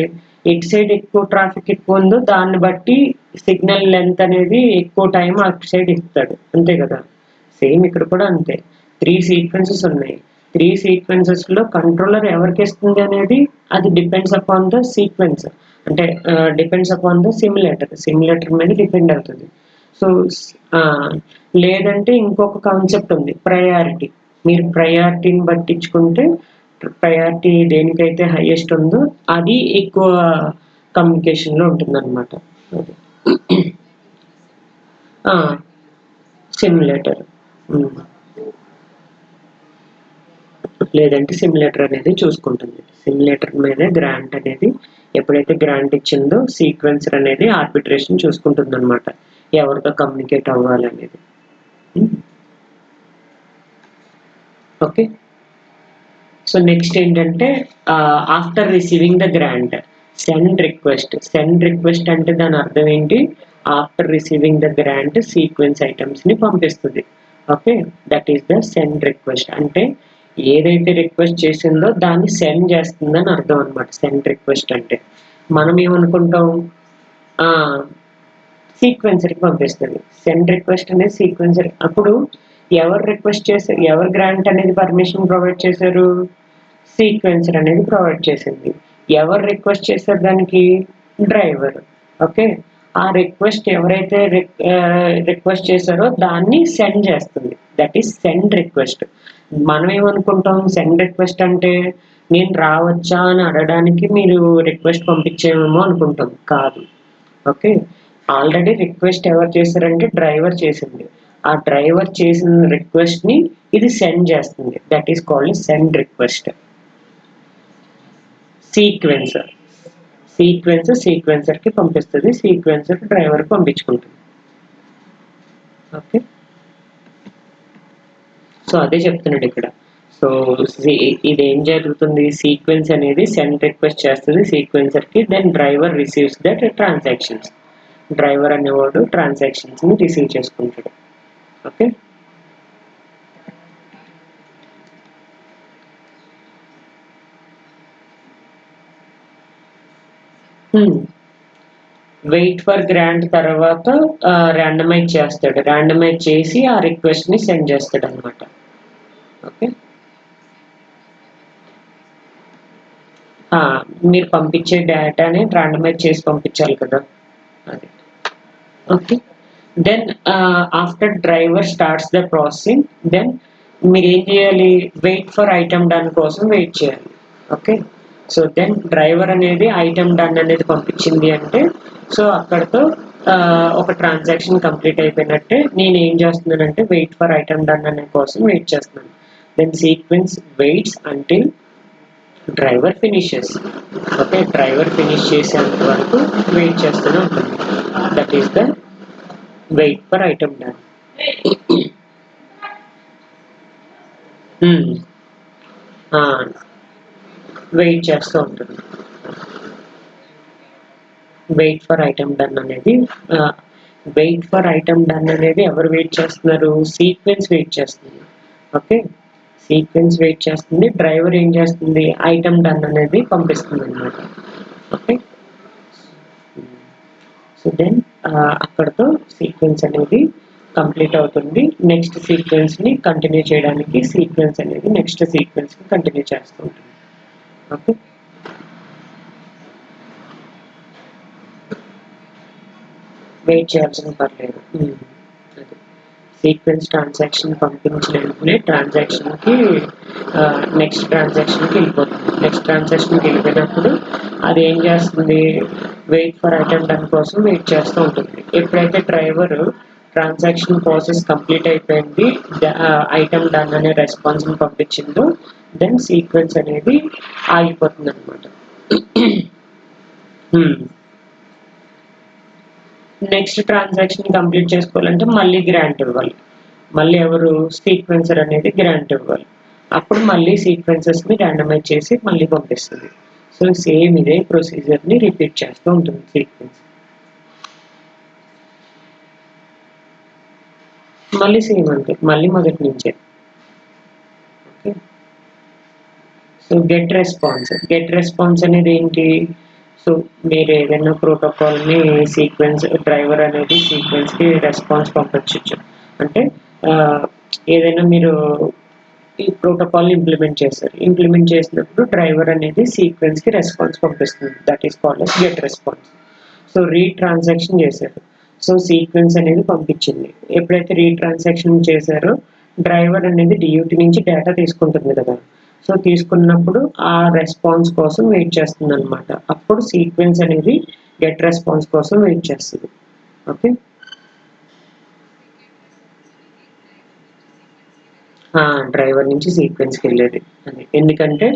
ఇటు సైడ్ ఎక్కువ ట్రాఫిక్ ఎక్కువ ఉందో దాన్ని బట్టి సిగ్నల్ లెంత్ అనేది ఎక్కువ టైం అటు సైడ్ ఇస్తాడు, అంతే కదా? సేమ్ ఇక్కడ కూడా అంతే. 3 సీక్వెన్సెస్ ఉన్నాయి. 3 సీక్వెన్సెస్ లో కంట్రోలర్ ఎవరికి ఇస్తుంది అనేది అది డిపెండ్స్ అపాన్ ద సీక్వెన్స్. అంటే డిపెండ్స్ అపాన్ ద సిమ్యులేటర్ మీద డిపెండ్ అవుతుంది. సో లేదంటే ఇంకొక కాన్సెప్ట్ ఉంది, ప్రయారిటీ. మీరు ప్రయారిటీని పట్టించుకుంటే ప్రయారిటీ దేనికైతే హైయెస్ట్ ఉందో అది ఎక్కువ కమ్యూనికేషన్లో ఉంటుంది అనమాట. సిమ్యులేటర్. లేదంటే సిమ్యులేటర్ అనేది చూసుకుంటుంది. సిమ్యులేటర్ మీదే గ్రాంట్ అనేది ఎప్పుడైతే గ్రాంట్ ఇచ్చిందో సీక్వెన్సర్ అనేది ఆర్బిట్రేషన్ చూసుకుంటుంది అనమాట, ఎవరితో కమ్యూనికేట్ అవ్వాలనేది. ఓకే. సో నెక్స్ట్ ఏంటంటే after receiving the grant send request. Send request అంటే దాని అర్థం ఏంటి? After receiving the grant sequence items ని పంపిస్తుంది. Okay, that is the send request. అంటే ఏదైతే రిక్వెస్ట్ చేసిందో దాన్ని సెండ్ చేస్తుందని అర్థం అనమాట. సెండ్ రిక్వెస్ట్ అంటే మనం ఏమనుకుంటాం? సీక్వెన్సర్కి పంపిస్తుంది. సెండ్ రిక్వెస్ట్ అనేది సీక్వెన్సర్. అప్పుడు ఎవరు రిక్వెస్ట్ చేశారు? ఎవరు గ్రాంట్ అనేది పర్మిషన్ ప్రొవైడ్ చేశారు? సీక్వెన్సర్ అనేది ప్రొవైడ్ చేసింది. ఎవరు రిక్వెస్ట్ చేశారు దానికి? డ్రైవర్. ఓకే, ఆ రిక్వెస్ట్ ఎవరైతే రిక్వెస్ట్ చేశారో దాన్ని సెండ్ చేస్తుంది. That is send request. మనం ఏమనుకుంటాం? సెండ్ రిక్వెస్ట్ అంటే నేను రావచ్చా అని అడగడానికి మీరు రిక్వెస్ట్ పంపించేమేమో అనుకుంటాం. కాదు. ఓకే, ఆల్రెడీ రిక్వెస్ట్ ఎవరు చేశారంటే డ్రైవర్ చేసింది. ఆ డ్రైవర్ చేసిన రిక్వెస్ట్ ని ఇది సెండ్ చేస్తుంది. That is called send request. Sequencer sequencer కి పంపిస్తుంది, సీక్వెన్సర్ డ్రైవర్ కి పంపించుకుంటుంది. ఓకే, సో అదే చెప్తున్నాడు ఇక్కడ. సో ఇదేం జరుగుతుంది? సీక్వెన్స్ అనేది సెండ్ రిక్వెస్ట్ చేస్తుంది సీక్వెన్సర్ కి, then driver receives that transactions. Driver అనేవాడు ట్రాన్సాక్షన్స్ ని రిసీవ్ చేసుకుంటాడు. ఓకే, వెయిట్ ఫర్ గ్రాంట్ తర్వాత ర్యాండమైజ్ చేస్తాడు. ర్యాండమైజ్ చేసి ఆ రిక్వెస్ట్ ని సెండ్ చేస్తాడు అనమాట. ఓకే, మీరు పంపించే డేటాని ర్యాండమైజ్ చేసి పంపించాలి కదా, అది. Okay, then after driver starts the processing, then మీరు ఏం చేయాలి? వెయిట్ ఫర్ ఐటమ్ డన్ కోసం వెయిట్ చేయాలి. ఓకే, సో దెన్ డ్రైవర్ అనేది ఐటమ్ డన్ అనేది పంపించింది అంటే సో అక్కడతో ఒక ట్రాన్సాక్షన్ కంప్లీట్ అయిపోయినట్టే. నేను ఏం చేస్తున్నానంటే వెయిట్ ఫర్ ఐటమ్ డన్ అనే కోసం వెయిట్ చేస్తున్నాను. Then sequence waits until driver finishes. Okay, driver finish చేసేంత వరకు వెయిట్ చేస్తూనే ఉంటుంది. That is the wait for item done. Wait చేస్తూ ఉంటుంది. వెయిట్ ఫర్ ఐటమ్ డన్ అనేది ఎవరు వెయిట్ చేస్తున్నారు? సీక్వెన్స్ వెయిట్ చేస్తుంది. ఓకే, సీక్వెన్స్ వెయిట్ చేస్తుంది. డ్రైవర్ ఏం చేస్తుంది? ఐటమ్ డన్ అనేది పంపిస్తుంది అనమాట. ఓకే, సో దెన్ అక్కడతో సీక్వెన్స్ అనేది కంప్లీట్ అవుతుంది. నెక్స్ట్ సీక్వెన్స్ని కంటిన్యూ చేయడానికి సీక్వెన్స్ అనేది నెక్స్ట్ సీక్వెన్స్ని కంటిన్యూ చేస్తూ ఉంటుంది. ఓకే, వెయిట్ చేయాల్సిన పర్లేదు. అదే సీక్వెన్స్ ట్రాన్సాక్షన్ పంపించిన వెంటనే ట్రాన్సాక్షన్కి నెక్స్ట్ ట్రాన్సాక్షన్కి వెళ్ళిపోతుంది. నెక్స్ట్ ట్రాన్సాక్షన్కి వెళ్ళిపోయినప్పుడు అది ఏం చేస్తుంది? వెయిట్ ఫర్ ఐటమ్ డన్ కోసం వెయిట్ చేస్తూ ఉంటుంది. ఎప్పుడైతే డ్రైవర్ ట్రాన్సాక్షన్ ప్రాసెస్ కంప్లీట్ అయిపోయింది, ఐటమ్ డన్ అనే రెస్పాన్స్ని పంపించిందో దెన్ సీక్వెన్స్ అనేది ఆగిపోతుంది అనమాట. నెక్స్ట్ ట్రాన్సాక్షన్ కంప్లీట్ చేసుకోవాలంటే మళ్ళీ గ్రాంట్ ఇవ్వాలి. మళ్ళీ ఎవరు? సీక్వెన్సర్ అనేది గ్రాంట్ ఇవ్వాలి. అప్పుడు మళ్ళీ సీక్వెన్సెస్ని ర్యాండమైజ్ చేసి మళ్ళీ పంపిస్తుంది. సో సేమ్ ఇదే ప్రొసీజర్ని రిపీట్ చేస్తూ ఉంటుంది సీక్వెన్స్. మళ్ళీ సేమ్ అంతే, మళ్ళీ మొదటి నుంచే. ఓకే, సో గెట్ రెస్పాన్స్ అనేది ఏంటి? సో మీరు ఏదైనా ప్రోటోకాల్ని సీక్వెన్స్ డ్రైవర్ అనేది సీక్వెన్స్కి రెస్పాన్స్ పంపించవచ్చు. అంటే ఏదైనా మీరు ఈ ప్రోటోకాల్ని ఇంప్లిమెంట్ చేసినప్పుడు డ్రైవర్ అనేది సీక్వెన్స్కి రెస్పాన్స్ పంపిస్తుంది. That is called as get response. So read transaction చేశారు. సో సీక్వెన్స్ అనేది పంపించింది. ఎప్పుడైతే రీడ్ ట్రాన్సాక్షన్ చేశారో డ్రైవర్ అనేది డియూటీ నుంచి డేటా తీసుకుంటుంది కదా. సో తీసుకున్నప్పుడు ఆ రెస్పాన్స్ కోసం వెయిట్ చేస్తుంది అనమాట. అప్పుడు సీక్వెన్స్ అనేది గెట్ రెస్పాన్స్ కోసం వెయిట్ చేస్తుంది. ఓకే, డ్రైవర్ నుంచి సీక్వెన్స్కి వెళ్ళేది అది. ఎందుకంటే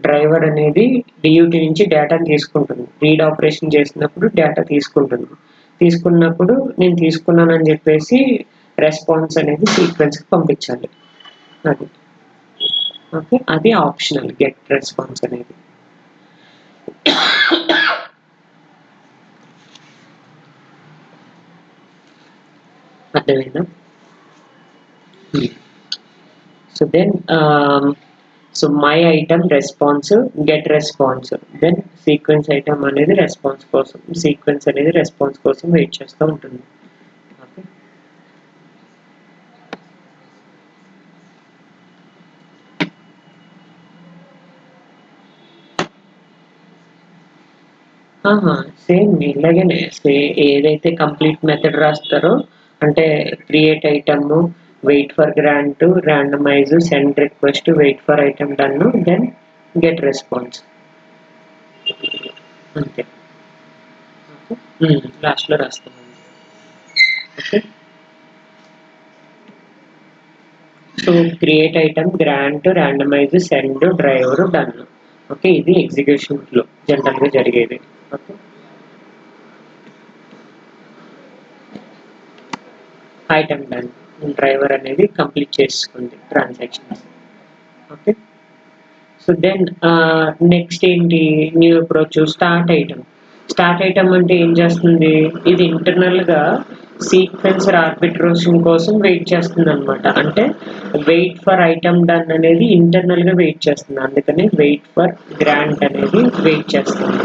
డ్రైవర్ అనేది డియూటీ నుంచి డేటాను తీసుకుంటుంది. రీడ్ ఆపరేషన్ చేసినప్పుడు డేటా తీసుకున్నప్పుడు నేను తీసుకున్నానని చెప్పేసి రెస్పాన్స్ అనేది సీక్వెన్స్కి పంపించాలి. అది ఓకే, అది ఆప్షనల్ గెట్ రెస్పాన్స్ అనేది. అర్థమైందా? So then so my item response get response, then sequence item అనేది రెస్పాన్స్ కోసం, సీక్వెన్స్ అనేది రెస్పాన్స్ కోసం వెయిట్ చేస్తూ ఉంటుంది. సేమ్ ఇలాగనే ఏదైతే కంప్లీట్ మెథడ్ రాస్తారో అంటే create item, wait for grant, randomize, send request, wait for item done, then get response అంతే. లాస్ట్లో రాస్తాం. Okay, so create item, grant, randomize, send, driver, done. Okay, ఇది ఎగ్జిక్యూషన్లో జనరల్గా జరిగేది. ఓకే, ఐటమ్ డన్, డ్రైవర్ అనేది కంప్లీట్ చేసుకుంది transactions. Okay, so then next ఏంటి? న్యూ అప్రోచ్ స్టార్ట్ ఐటమ్ అంటే ఏం చేస్తుంది? ఇది ఇంటర్నల్గా సీక్వెన్సర్ ఆర్బిట్రేషన్ కోసం వెయిట్ చేస్తుంది అనమాట. అంటే వెయిట్ ఫర్ ఐటమ్ డన్ అనేది ఇంటర్నల్గా వెయిట్ చేస్తుంది. అందుకని వెయిట్ ఫర్ గ్రాంట్ అనేది వెయిట్ చేస్తుంది.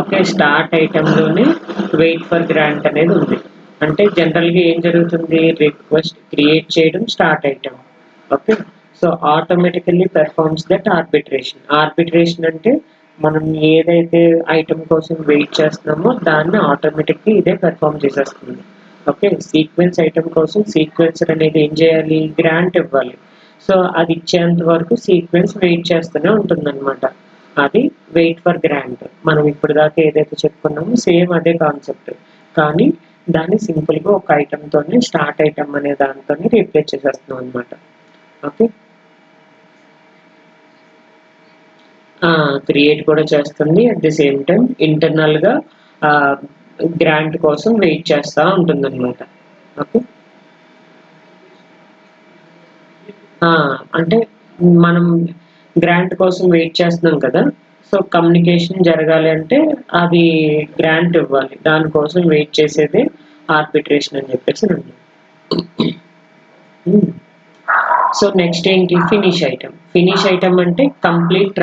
ఓకే, స్టార్ట్ ఐటమ్లోనే వెయిట్ ఫర్ గ్రాంట్ అనేది ఉంది. అంటే జనరల్గా ఏం జరుగుతుంది? రిక్వెస్ట్ క్రియేట్ చేయడం start item. Okay, so automatically performs that arbitration అంటే మనం ఏదైతే ఐటమ్ కోసం వెయిట్ చేస్తున్నామో దాన్ని ఆటోమేటిక్గా ఇదే పెర్ఫార్మ్ చేసేస్తుంది. ఓకే, సీక్వెన్స్ ఐటమ్ కోసం సీక్వెన్సర్ అనేది ఏం చేయాలి? గ్రాంట్ ఇవ్వాలి. సో అది ఇచ్చేంత వరకు సీక్వెన్స్ వెయిట్ చేస్తూనే ఉంటుంది అనమాట. అది వెయిట్ ఫర్ గ్రాంట్. మనం ఇప్పుడు దాకా ఏదైతే చెప్పుకున్నామో సేమ్ అదే కాన్సెప్ట్, కానీ దాన్ని సింపుల్గా ఒక ఐటమ్తోనే స్టార్ట్ ఐటమ్ అనే దాంతో రీప్లేస్ చేసేస్తున్నాం అనమాట. ఓకే, క్రియేట్ కూడా చేస్తుంది. అట్ ది సేమ్ టైం ఇంటర్నల్గా గ్రాంట్ కోసం వెయిట్ చేస్తూ ఉంటుంది అనమాట. ఓకే, అంటే మనం గ్రాంట్ కోసం వెయిట్ చేస్తున్నాం కదా. సో కమ్యూనికేషన్ జరగాలి అంటే అది గ్రాంట్ ఇవ్వాలి, దానికోసం వెయిట్ చేసేది ఆర్బిట్రేషన్ అని చెప్పేసి ఉంది. సో నెక్స్ట్ ఏంటి, ఫినిష్ ఐటమ్. ఫినిష్ ఐటమ్ అంటే కంప్లీట్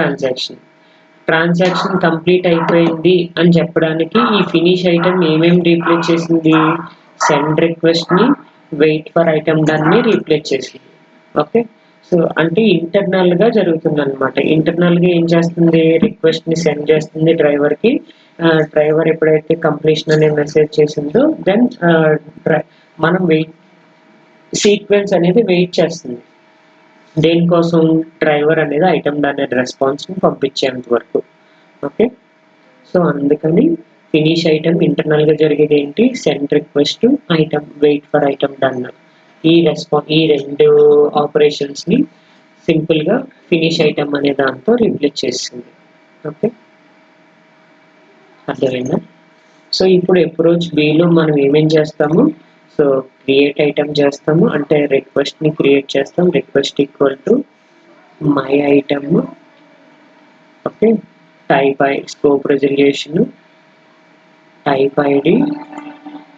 ట్రాన్సాక్షన్ కంప్లీట్ అయిపోయింది అని చెప్పడానికి ఈ ఫినిష్ ఐటమ్ ఏమేమి రీప్లేస్ చేసింది, సెండ్ రిక్వెస్ట్ ని వెయిట్ ఫర్ ఐటమ్ డన్ ని రీప్లేస్ చేసింది. ఓకే, సో అంటే ఇంటర్నల్ గా జరుగుతుంది అనమాట. ఇంటర్నల్ గా ఏం చేస్తుంది, రిక్వెస్ట్ ని సెండ్ చేస్తుంది డ్రైవర్ కి. డ్రైవర్ ఎప్పుడైతే కంప్లీషన్ అనే మెసేజ్ చేసిందో దెన్ మనం వెయిట్ సీక్వెన్స్ అనేది వెయిట్ చేస్తుంది. దేనికోసం, డ్రైవర్ అనేది ఐటమ్ డన్ రెస్పాన్స్ ని పంపించేంత వరకు. ఓకే, సో అందుకని ఫినిష్ ఐటమ్ ఇంటర్నల్ గా జరిగేది ఏంటి, send request, item wait for item done. ఈ రెండు ఆపరేషన్స్ ని సింపుల్ గా ఫినిష్ ఐటమ్ అనే దాంతో రీప్లేస్ చేస్తుంది. ఓకే, అర్థమైందా? సో ఇప్పుడు అప్రోచ్ బిలో మనం ఏమేం చేస్తాము, సో క్రియేట్ ఐటమ్ చేస్తాము, అంటే రిక్వెస్ట్ ని క్రియేట్ చేస్తాం, request equal to my item. Okay, type scope resolution, type ID,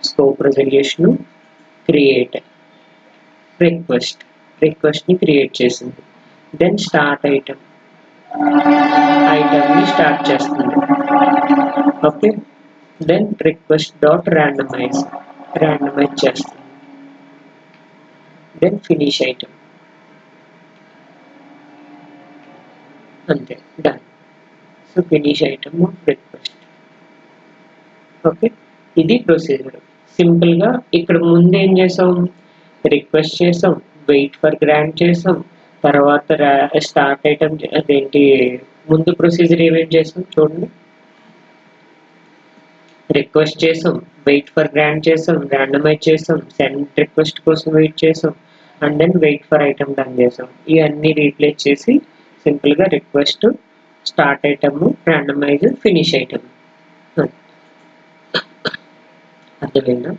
scope resolution, create request ని క్రియేట్ చేసింది. దెన్ స్టార్ట్ ఐటమ్ ని స్టార్ట్ చేస్తుంది. Okay, then request dot randomize చేస్తుంది. దెన్ ఫినిష్ ఐటమ్, అంతే, done. So finish item request. Okay, ఇది procedure. Simple గా ఇక్కడ ముందు ఏం చేసాం, రిక్వెస్ట్ చేసాం, వెయిట్ ఫర్ గ్రాంట్ చేసాం, తర్వాత స్టార్ట్ ఐటమ్ అదేంటి ముందు ప్రొసీజర్ ఏమేమి చేసాం చూడండి. రిక్వెస్ట్ చేసాం, వెయిట్ ఫర్ గ్రాంట్ చేసాం, ర్యాండమైజ్ చేసాం, సెండ్ రిక్వెస్ట్ కోసం వెయిట్ చేసాం, and then wait for item done చేసాం. ఇవన్నీ రీప్లేస్ చేసి సింపుల్ గా request, start item, randomize, finish item. అర్థమైందా?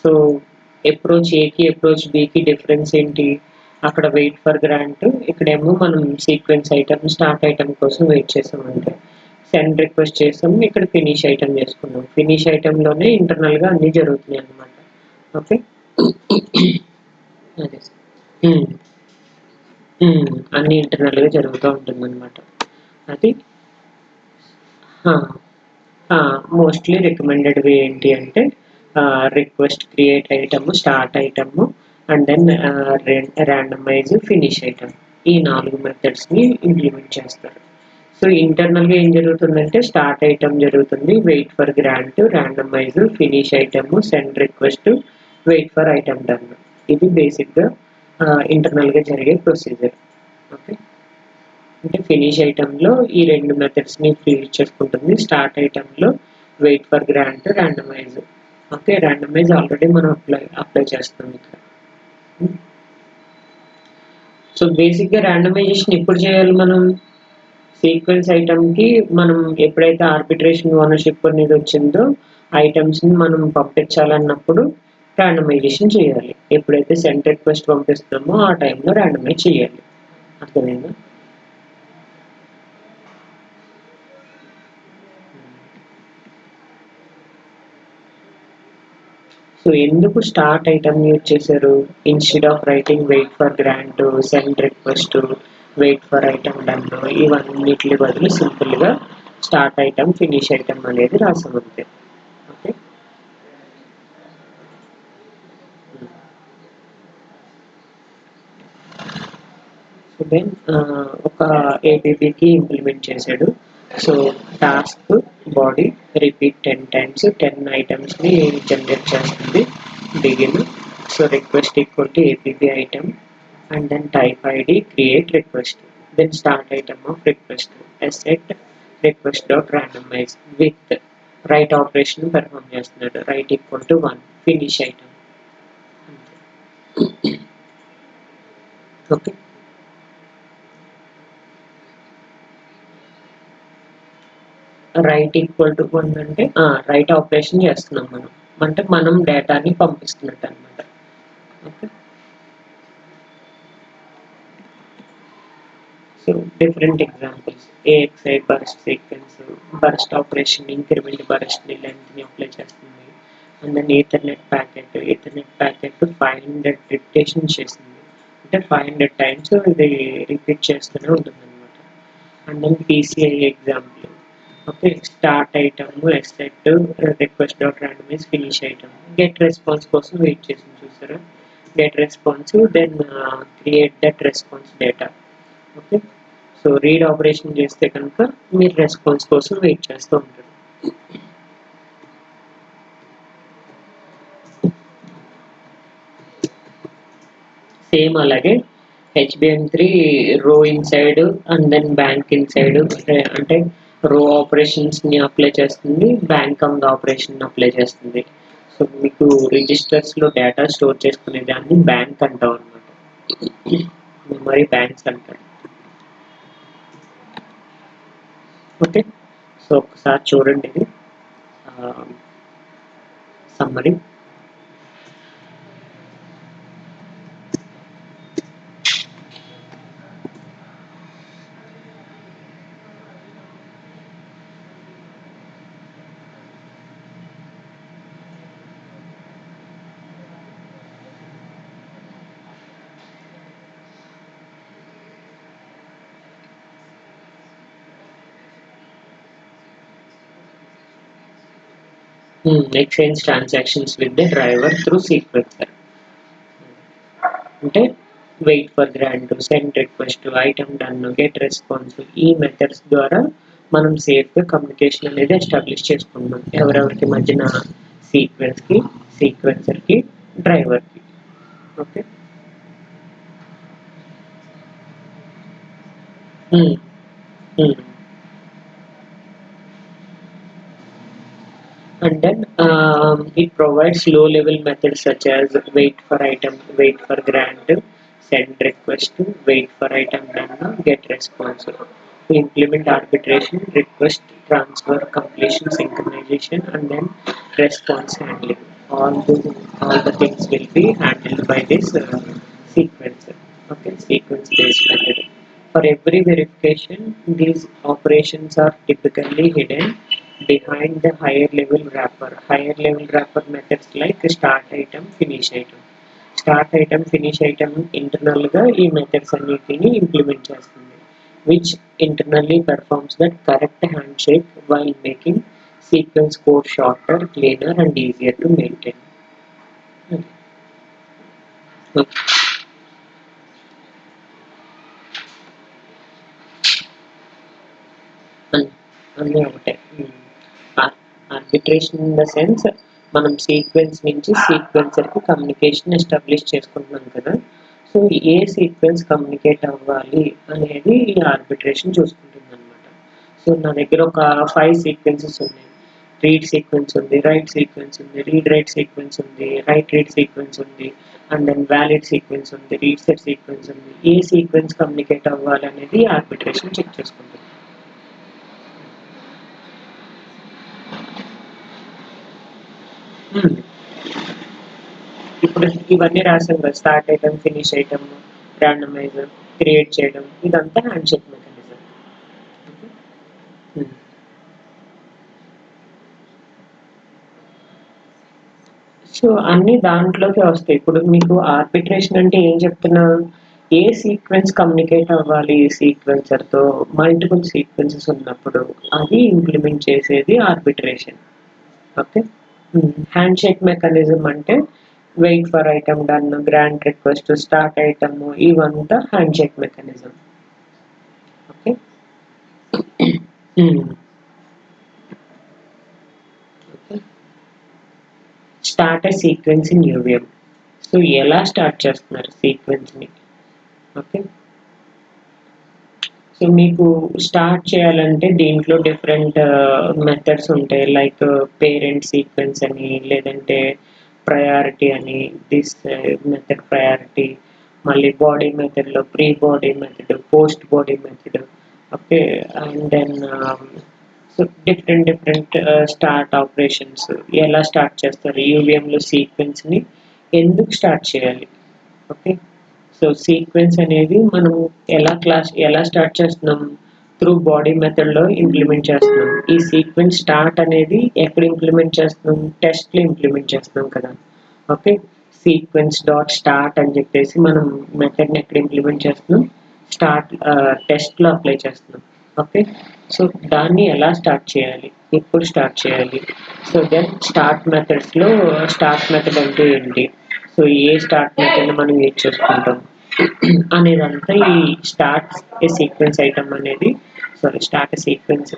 సో అప్రోచ్ ఏకి అప్రోచ్ బికి డిఫరెన్స్ ఏంటి, అక్కడ వెయిట్ ఫర్ గ్రాంట్, ఇక్కడేమో మనం సీక్వెన్స్ ఐటమ్ స్టార్ట్ ఐటమ్ కోసం వెయిట్ చేసామంటే సెండ్ రిక్వెస్ట్ చేసాం, ఇక్కడ ఫినిష్ ఐటమ్ చేసుకున్నాం. ఫినిష్ ఐటమ్లోనే ఇంటర్నల్గా అన్నీ జరుగుతున్నాయి అన్నమాట. ఓకే, అదే అన్ని ఇంటర్నల్గా జరుగుతూ ఉంటుంది అనమాట. అది మోస్ట్లీ రికమెండెడ్ వే ఏంటి అంటే request, create item, start item, and then randomize, finish item. ఈ 4 మెథడ్స్ని ఇంప్లిమెంట్ చేస్తారు. సో ఇంటర్నల్గా ఏం జరుగుతుందంటే స్టార్ట్ ఐటమ్ జరుగుతుంది, wait for grant, randomize, finish item, send request, wait for item done. ఇది బేసిక్గా ఇంటర్నల్గా జరిగే ప్రొసీజర్. ఓకే, అంటే ఫినిష్ ఐటమ్లో ఈ 2 మెథడ్స్ని యూజ్ చేసుకుంటుంది. స్టార్ట్ ఐటమ్లో wait for grant, randomize. Okay, randomize already మనం అప్లై చేస్తాం ఇక్కడ. సో బేసిక్గా ర్యాండమైజేషన్ ఎప్పుడు చేయాలి, మనం సీక్వెన్స్ ఐటమ్కి మనం ఎప్పుడైతే ఆర్బిట్రేషన్ ఓనర్షిప్ అనేది వచ్చిందో ఐటమ్స్ని మనం పంపించాలన్నప్పుడు ర్యాండమైజేషన్ చేయాలి. ఎప్పుడైతే సెండ్ రిక్వెస్ట్ పంపిస్తామో ఆ టైంలో ర్యాండమైజ్ చేయాలి. అర్థమైందా? సో ఎందుకు స్టార్ట్ ఐటమ్ యూజ్ చేశారు, instead of writing wait for grant, send request, wait for item done, ఇవన్నిటి బదులు సింపుల్గా స్టార్ట్ ఐటమ్, ఫినిష్ ఐటమ్ అనేది రాసాం అంతే. ఓకే, సో దెన్ ఒక ఏపీకి ఇంప్లిమెంట్ చేశాడు. So task body repeat 10 times 10 ఐటమ్స్ని జనరేట్ చేస్తుంది. Begin, so request equal to APB item, and then type ID, create request, then start item of request, assert request dot randomize with write operation perform చేస్తున్నాడు, write equal to 1, finish item. Okay, write equal to 1 అంటే right operation చేస్తున్నాం మనం, అంటే మనం డేటాని పంపిస్తున్నట్టు అనమాట. Okay. So different examples: AXI burst sequence, burst operation increment burst length ని apply చేస్తుంది. And then ethernet packet 500 repetition చేస్తుంది, అంటే 500 టైమ్స్ ఇది రిపీట్ చేస్తూనే ఉంటుంది అనమాట. And then PCI example. Okay, start item except request dot randomize finish item get response కోసం wait చేసింది చూసారా. Get response, then create that response data. Okay, so read operation చేస్తే కనుక మీరు రెస్పాన్స్ కోసం వెయిట్ చేస్తూ ఉంటారు. సేమ్ అలాగే HBM3 row inside and then bank inside, అంటే రో ఆపరేషన్స్ని అప్లై చేస్తుంది, బ్యాంక్ అండ్ ఆపరేషన్ అప్లై చేస్తుంది. సో మీకు రిజిస్టర్స్లో డేటా స్టోర్ చేసుకునే దాన్ని బ్యాంక్ అంటాం అనమాట, మెమరీ బ్యాంక్స్ అంటారు. ఓకే, సో ఒకసారి చూడండి ఇది summary. Exchange transactions with the driver through sequencer. అంటే wait for grant, send request, item done, get response, ఈ మెథడ్స్ ద్వారా మనం సేఫ్గా కమ్యూనికేషన్ అనేది ఎస్టాబ్లిష్ చేసుకుంటున్నాం ఎవరెవరికి మధ్యన, సీక్వెన్స్కి, సీక్వెన్సర్కి, డ్రైవర్కి. Okay, and then it provides low level methods such as wait for item, wait for grant, send request, wait for item done, get response. To implement arbitration, request, transfer, completion, synchronization, and then response handling, all the things will be handled by this sequencer. Okay, sequence based method. For every verification, these operations are typically hidden behind the higher level wrapper. Higher level wrapper methods like start item, finish item. Start item, finish item internal గా ఈ methods అన్నిటిని implement చేస్తుంది, which internally performs that correct handshake while making sequence code shorter, cleaner and easier to maintain. అన్నీ ఒకటే. Arbitration in the sense మనం sequence నుంచి సీక్వెన్సర్కి communication establish చేసుకుంటున్నాం కదా. సో ఏ సీక్వెన్స్ కమ్యూనికేట్ అవ్వాలి అనేది ఈ ఆర్బిట్రేషన్ చూసుకుంటుంది అనమాట. సో నా దగ్గర ఒక 5 సీక్వెన్సెస్ ఉన్నాయి. రీడ్ సీక్వెన్స్ ఉంది, రైట్ సీక్వెన్స్ ఉంది, రీడ్ రైట్ సీక్వెన్స్ ఉంది, రైట్ రీడ్ సీక్వెన్స్ ఉంది, అండ్ దెన్ వ్యాలిడ్ సీక్వెన్స్ ఉంది, రీడ్ సెట్ సీక్వెన్స్ ఉంది. ఏ సీక్వెన్స్ కమ్యూనికేట్ అవ్వాలి అనేది ఆర్బిట్రేషన్ చెక్ చేసుకుంటుంది. ఇప్పుడు ఇవన్నీ రాసాం కదా, start item, finish item, randomise, create చేయడం, ఇదంతా హ్యాండ్ షేక్ మెకానిజం. సో అన్ని దాంట్లోకి వస్తాయి. ఇప్పుడు మీకు ఆర్బిట్రేషన్ అంటే ఏం చెప్తున్నా, ఏ సీక్వెన్స్ కమ్యూనికేట్ అవ్వాలి సీక్వెన్సర్తో, మల్టిపుల్ సీక్వెన్సెస్ ఉన్నప్పుడు అది ఇంప్లిమెంట్ చేసేది arbitration. Okay, hand shake mechanism అంటే wait for item done, grant request, start item, ఇవంతా hand shake mechanism. Okay, start a sequence in UVM. So ఎలా స్టార్ట్ చేస్తున్నారు సీక్వెన్స్ని? ఓకే, సో మీకు స్టార్ట్ చేయాలంటే దీంట్లో డిఫరెంట్ మెథడ్స్ ఉంటాయి, లైక్ పేరెంట్ సీక్వెన్స్ అని, లేదంటే ప్రయారిటీ అని, దిస్ మెథడ్ ప్రయారిటీ, మళ్ళీ బాడీ మెథడ్లో pre body method, post body method. Okay, and then so different start operations ఎలా స్టార్ట్ చేస్తారు, UVMలో సీక్వెన్స్ని ఎందుకు స్టార్ట్ చేయాలి, ఓకే. సో సీక్వెన్స్ అనేది మనం ఎలా స్టార్ట్ చేస్తున్నాం, త్రూ బాడీ మెథడ్లో ఇంప్లిమెంట్ చేస్తున్నాం. ఈ సీక్వెన్స్ స్టార్ట్ అనేది ఎక్కడ ఇంప్లిమెంట్ చేస్తున్నాం, టెస్ట్లో ఇంప్లిమెంట్ చేస్తున్నాం కదా. ఓకే. సీక్వెన్స్ డాట్ స్టార్ట్ అని చెప్పేసి మనం మెథడ్ని ఎక్కడ ఇంప్లిమెంట్ చేస్తున్నాం, టెస్ట్లో అప్లై చేస్తున్నాం. ఓకే. సో దాన్ని ఎలా స్టార్ట్ చేయాలి, ఎప్పుడు స్టార్ట్ చేయాలి, సో దెన్ స్టార్ట్ మెథడ్ అంటే ఏంటి, సో ఏ స్టార్ట్ మెథడ్ మనం యూజ్ చేసుకుంటాం అనేదంతా ఈ సీక్వెన్స్ ఐటమ్ అనేది స్టార్ట్ సీక్వెన్స్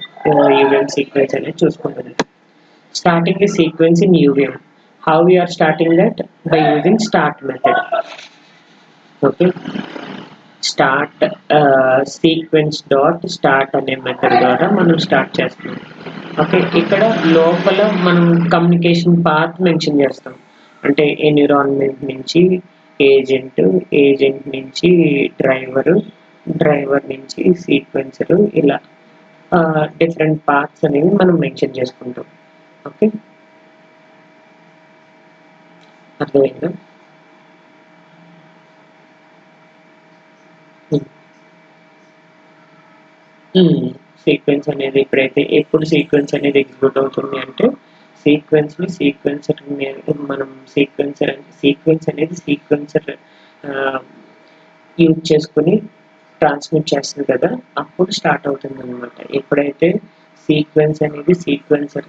యూవిఎం సీక్వెన్స్ అనేది చూసుకుంటుంది. Starting a sequence in UVM. How we are starting that? By using start method. Okay. Start sequence dot start అనే method ద్వారా మనం స్టార్ట్ చేస్తాం. ఓకే. ఇక్కడ లోపల మనం కమ్యూనికేషన్ పాత్ మెన్షన్ చేస్తాం. అంటే ఎన్విరాన్మెంట్ నుంచి ఏజెంట్ నుంచి డ్రైవర్ నుంచి సీక్వెన్సర్, ఇలా డిఫరెంట్ పాత్స్ అనేవి మనం మెన్షన్ చేసుకుంటాం. ఓకే. అర్థమైందా? సీక్వెన్స్ అనేది ఎప్పుడు సీక్వెన్స్ అనేది ఎగ్జిక్యూట్ అవుతుంది అంటే, సీక్వెన్స్ అనేది సీక్వెన్సర్ యూజ్ చేసుకుని ట్రాన్స్మిట్ చేస్తుంది కదా, అప్పుడు స్టార్ట్ అవుతుంది అనమాట. ఎప్పుడైతే సీక్వెన్స్ అనేది సీక్వెన్సర్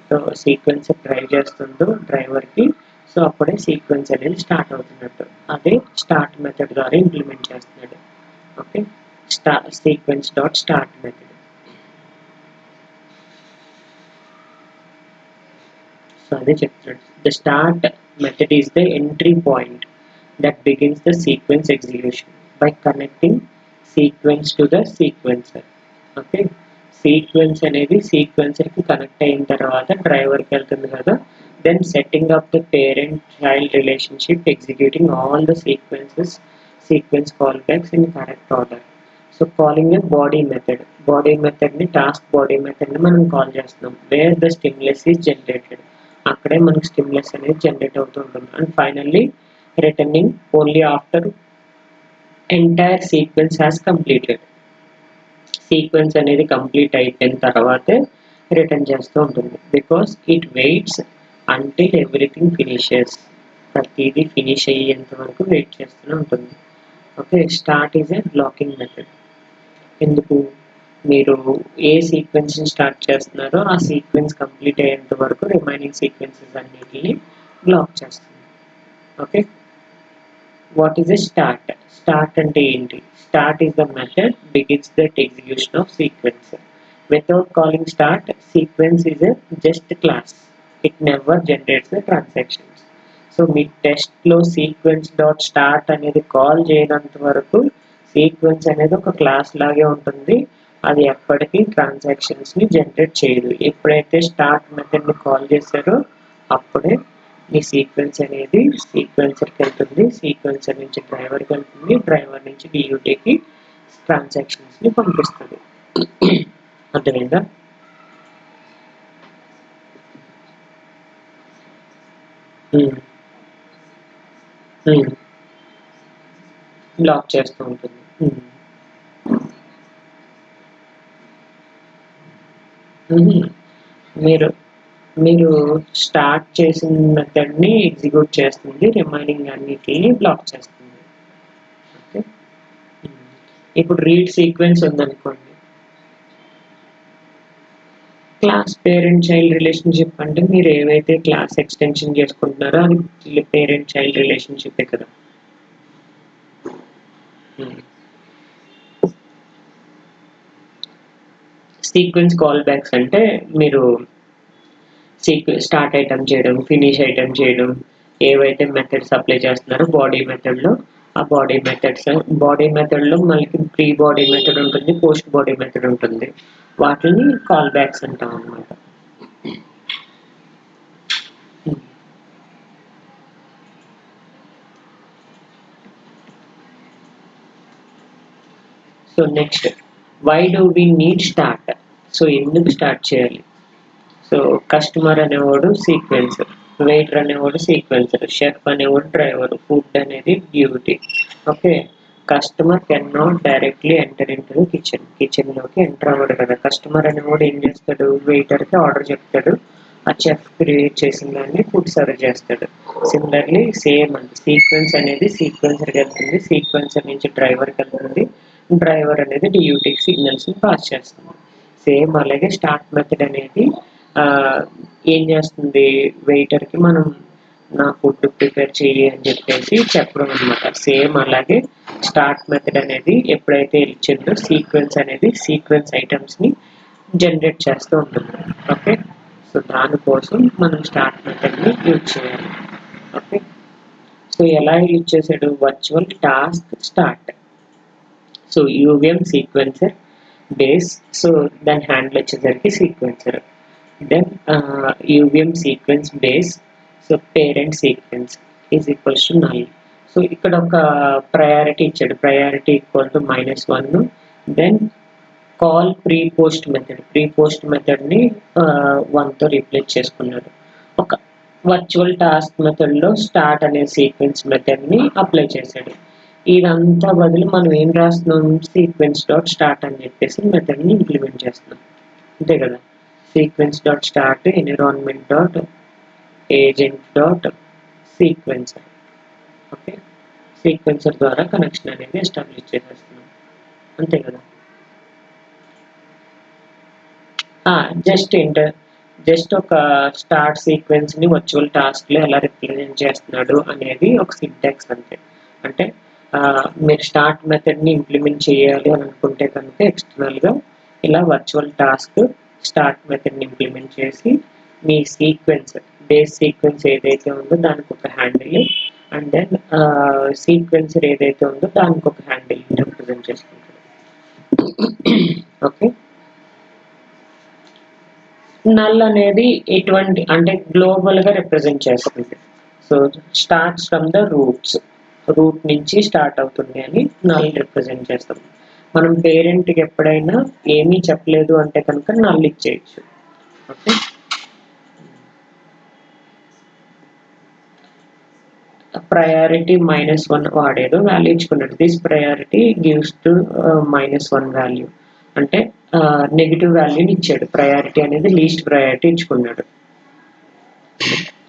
డ్రైవ్ చేస్తుందో డ్రైవర్కి, సో అప్పుడే సీక్వెన్స్ అనేది స్టార్ట్ అవుతున్నట్టు. అదే స్టార్ట్ మెథడ్ ద్వారా ఇంప్లిమెంట్ చేస్తున్నాడు. Okay. Sequence dot start method. So అదే చెప్తున్నాడు. The start method is the entry point that begins the sequence execution by connecting sequence to the sequencer. Okay. Sequence అనేది సీక్వెన్సర్కి connect అయిన తర్వాత డ్రైవర్కి వెళ్తుంది కదా, then setting up the parent child relationship, executing all the sequence callbacks in correct order. So calling a body మెథడ్ని task body మెథడ్ని మనం కాల్ చేస్తున్నాం. Where the stimulus is generated, అక్కడే మనకు స్టిమ్యులస్ అనేది జనరేట్ అవుతూ ఉంటుంది. And finally returning only after entire sequence has completed. Sequence అనేది కంప్లీట్ అయిపోయిన తర్వాతే రిటర్న్ చేస్తూ ఉంటుంది. Because it weights until everything finishes. ప్రతిదీ ఫినిష్ అయ్యేంత వరకు వెయిట్ చేస్తూనే ఉంటుంది. Okay. Start is a blocking method. ఎందుకు, మీరు ఏ సీక్వెన్స్ని స్టార్ట్ చేస్తున్నారో ఆ సీక్వెన్స్ కంప్లీట్ అయ్యేంత వరకు రిమైనింగ్ సీక్వెన్సెస్ అన్నిటిని బ్లాక్ చేస్తుంది. Okay. What is a start? Start అంటే ఏంటి? Start is the method begins that execution of sequence. Without calling start, sequence is a just class. It never generates the transactions. So మీ టెస్ట్లో sequence dot start అనేది call చేయనంత వరకు sequence అనేది ఒక class లాగే ఉంటుంది. అది ఎప్పటికీ ట్రాన్సాక్షన్స్ని జనరేట్ చేయదు. ఎప్పుడైతే స్టార్ట్ మెథడ్ని కాల్ చేశారో అప్పుడే ఈ సీక్వెన్స్ అనేది సీక్వెన్సర్కి వెళ్తుంది, సీక్వెన్సర్ నుంచి డ్రైవర్కి వెళ్తుంది, డ్రైవర్ నుంచి డియూటీకి ట్రాన్సాక్షన్స్ని పంపిస్తుంది. అర్థమైందా? బ్లాక్ చేస్తూ ఉంటుంది. మీరు స్టార్ట్ చేసిన మెథడ్ని ఎగ్జిక్యూట్ చేస్తుంది, రిమైనింగ్ అన్నిటిని బ్లాక్ చేస్తుంది. ఓకే. ఇప్పుడు రీడ్ సీక్వెన్స్ ఉందనుకోండి, క్లాస్ పేరెంట్ చైల్డ్ రిలేషన్షిప్ అంటే మీరు ఏవైతే క్లాస్ ఎక్స్టెన్షన్ చేసుకుంటున్నారో అది పేరెంట్ చైల్డ్ రిలేషన్షిప్ కదా. సీక్వెన్స్ కాల్ బ్యాక్స్ అంటే మీరు స్టార్ట్ ఐటమ్ చేయడం, ఫినిష్ ఐటమ్ చేయడం, ఏవైతే మెథడ్స్ అప్లై చేస్తున్నారో బాడీ మెథడ్లో, ఆ బాడీ మెథడ్లో మనకి ప్రీ బాడీ మెథడ్ ఉంటుంది, పోస్ట్ బాడీ మెథడ్ ఉంటుంది. వాటిని కాల్ బ్యాక్స్ అంటాం అన్నమాట. So next, why do we need start? So ఎందుకు స్టార్ట్ చేయాలి? సో కస్టమర్ అనేవాడు సీక్వెన్సర్, వెయిటర్ అనేవాడు సీక్వెన్సర్, షెఫ్ అనేవాడు డ్రైవర్, ఫుడ్ అనేది duty. Okay. Customer can not directly enter into the kitchen. కిచెన్‌లోకి ఎంటర్ అవ్వడు కదా! కస్టమర్ అనేవాడు ఏం చేస్తాడు? వెయిటర్‌కి ఆర్డర్ చెప్తాడు. ఆ చెఫ్ క్రియేట్ చేసిన దాన్ని ఫుడ్ సర్వ్ చేస్తాడు. సిమిలర్‌లీ సేమ్ అండి. సీక్వెన్స్ అనేది సీక్వెన్సర్‌కి వెళ్తుంది. సీక్వెన్సర్ నుంచి డ్రైవర్‌కి వెళ్తుంది. డ్రైవర్ అనేది DUTకి సిగ్నల్స్‌ని పాస్ చేస్తుంది. సేమ్ అలాగే స్టార్ట్ మెథడ్ అనేది ఏం చేస్తుంది? వెయిటర్‌కి మనం నా ఫుడ్ ప్రిపేర్ చెయ్యి అని చెప్పేసి చెప్పడం అనమాట. సేమ్ అలాగే స్టార్ట్ మెథడ్ అనేది ఎప్పుడైతే ఇచ్చిందో సీక్వెన్స్ ఐటమ్స్‌ని జనరేట్ చేస్తూ ఉంటుంది. ఓకే. సో దానికోసం మనం స్టార్ట్ మెథడ్‌ని యూజ్ చేయాలి. ఓకే. సో ఎలా యూజ్ చేసాడు? Virtual task start. So UVM sequencer base. So దాని హ్యాండిల్ వచ్చేసరికి sequencer. Then UVM sequence base. So parent sequence is equals to null. So ఇక్కడ ఒక ప్రయారిటీ ఇచ్చాడు. Priority equal to -1. Then call pre post method. Pre post మెథడ్ని 1తో replace చేసుకున్నాడు. ఒక virtual task మెథడ్లో స్టార్ట్ అనే సీక్వెన్స్ మెథడ్ని అప్లై చేశాడు. ఇదంతా బదులు మనం ఏం రాస్తున్నాం? సీక్వెన్స్ డాట్ స్టార్ట్ అని చెప్పేసి మెథడ్ని ఇంప్లిమెంట్ చేస్తున్నాం. అంతే కదా! Sequence dot start environment dot agent dot sequencer. Okay. Sequencer ద్వారా కనెక్షన్ అనేది ఎస్టాబ్లిష్ చేసేస్తున్నాం. అంతే కదా! జస్ట్ ఒక స్టార్ట్ సీక్వెన్స్ని వర్చువల్ టాస్క్లో ఎలా రిప్రజెంట్ చేస్తున్నాడు అనేది ఒక సింటాక్స్ అంతే. అంటే మీరు స్టార్ట్ మెథడ్ని ఇంప్లిమెంట్ చేయాలి అని అనుకుంటే కనుక ఎక్స్టర్నల్గా ఇలా వర్చువల్ టాస్క్ స్టార్ట్ మెథడ్ని ఇంప్లిమెంట్ చేసి మీ బేస్ సీక్వెన్స్ ఏదైతే ఉందో దానికి ఒక హ్యాండిల్, అండ్ దెన్ సీక్వెన్సర్ ఏదైతే ఉందో దానికి ఒక హ్యాండిల్ రిప్రజెంట్ చేసుకుంటాడు. ఓకే. నల్ అనేది ఎటువంటి అంటే గ్లోబల్గా రిప్రజెంట్ చేస్తుంది. So starts from the route నుంచి స్టార్ట్ అవుతుంది అని నల్ రిప్రజెంట్ చేస్తాం. మనం పేరెంట్కి ఎప్పుడైనా ఏమీ చెప్పలేదు అంటే కనుక నల్ ఇచ్చేయచ్చు. ఓకే. ప్రయారిటీ -1 వాడేదో వాల్యూ ఇచ్చుకున్నాడు. This priority gives to -1 value. అంటే నెగిటివ్ వాల్యూని ఇచ్చాడు. ప్రయారిటీ అనేది లీస్ట్ ప్రయారిటీ ఇచ్చుకున్నాడు.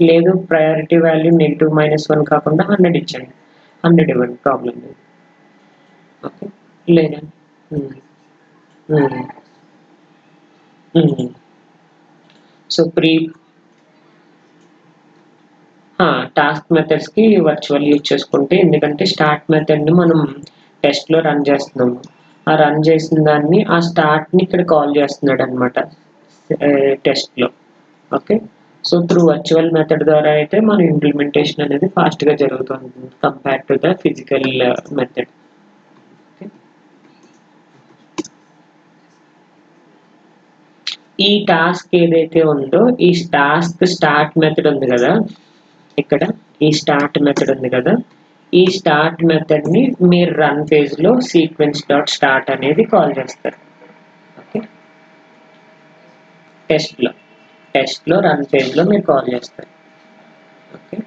లేదు ప్రయారిటీ వాల్యూ నెగిటివ్ -1 కాకుండా 100 ఇచ్చండి. 100 ఇవ్వండి, ప్రాబ్లం లేదు. ఓకే. లేదా సో టాస్క్ మెథడ్స్కి వర్చువల్ యూజ్ చేసుకుంటే, ఎందుకంటే స్టార్ట్ మెథడ్ని మనం టెస్ట్లో రన్ చేస్తున్నాము. ఆ రన్ చేసిన దాన్ని ఆ స్టార్ట్ని ఇక్కడ కాల్ చేస్తున్నాడు అనమాట టెస్ట్లో. Okay. So through virtual method ద్వారా అయితే మన ఇంప్లిమెంటేషన్ అనేది ఫాస్ట్గా జరుగుతుంది compare to the physical method. ఈ టాస్క్ ఏదైతే ఉందో ఈ టాస్క్ స్టార్ట్ మెథడ్ ఉంది కదా, ఇక్కడ ఈ స్టార్ట్ మెథడ్ ఉంది కదా, ఈ స్టార్ట్ మెథడ్ని మీరు రన్ ఫేజ్లో సీక్వెన్స్ డాట్ స్టార్ట్ అనేది కాల్ చేస్తారు. ఓకే. టెస్ట్లో రన్ ఫేజ్లో మీరు కాల్ చేస్తారు. ఓకే.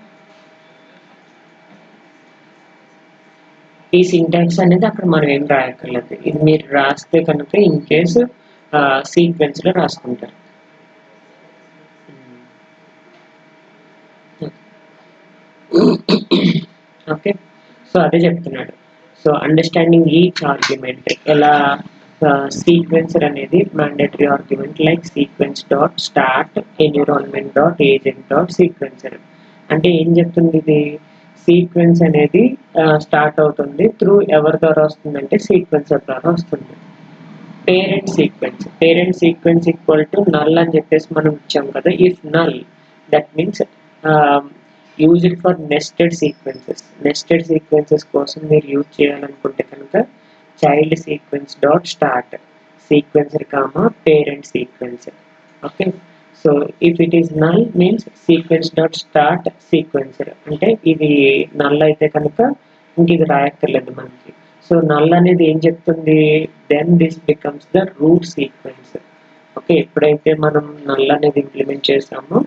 ఈ సింటాక్స్ అనేది అక్కడ మనం ఏం రాయక్కర్లేదు. ఇది మీరు రాస్తే కనుక ఇన్ కేసు సీక్వెన్స్లో రాసుకుంటారు. ఓకే. సో అదే చెప్తున్నాడు. సో అండర్స్టాండింగ్ ఈచ్ ఆర్గ్యుమెంట్ ఎలా సీక్వెన్సర్ అనేది mandatory argument like sequence dot start environment dot agent dot sequencer. అంటే ఏం చెప్తుంది ఇది? సీక్వెన్స్ అనేది స్టార్ట్ అవుతుంది త్రూ ఎవరి ద్వారా వస్తుందంటే సీక్వెన్సర్ ద్వారా వస్తుంది. Parent sequence equal to null అని చెప్పేసి మనం ఇచ్చాం కదా. If null that means use it for nested sequences కోసం మీరు యూజ్ చేయాలనుకుంటే కనుక child sequence dot start sequencer comma parent sequencer. Okay. So if it is null means sequence dot start sequencer. అంటే ఇది నల్ అయితే కనుక ఇంక ఇది రాయక్కర్లేదు మనకి. సో నల్ అనేది ఏం చెప్తుంది? Then this becomes the root sequence. Okay. ఎప్పుడైతే మనం నల్ అనేది ఇంప్లిమెంట్ చేసామో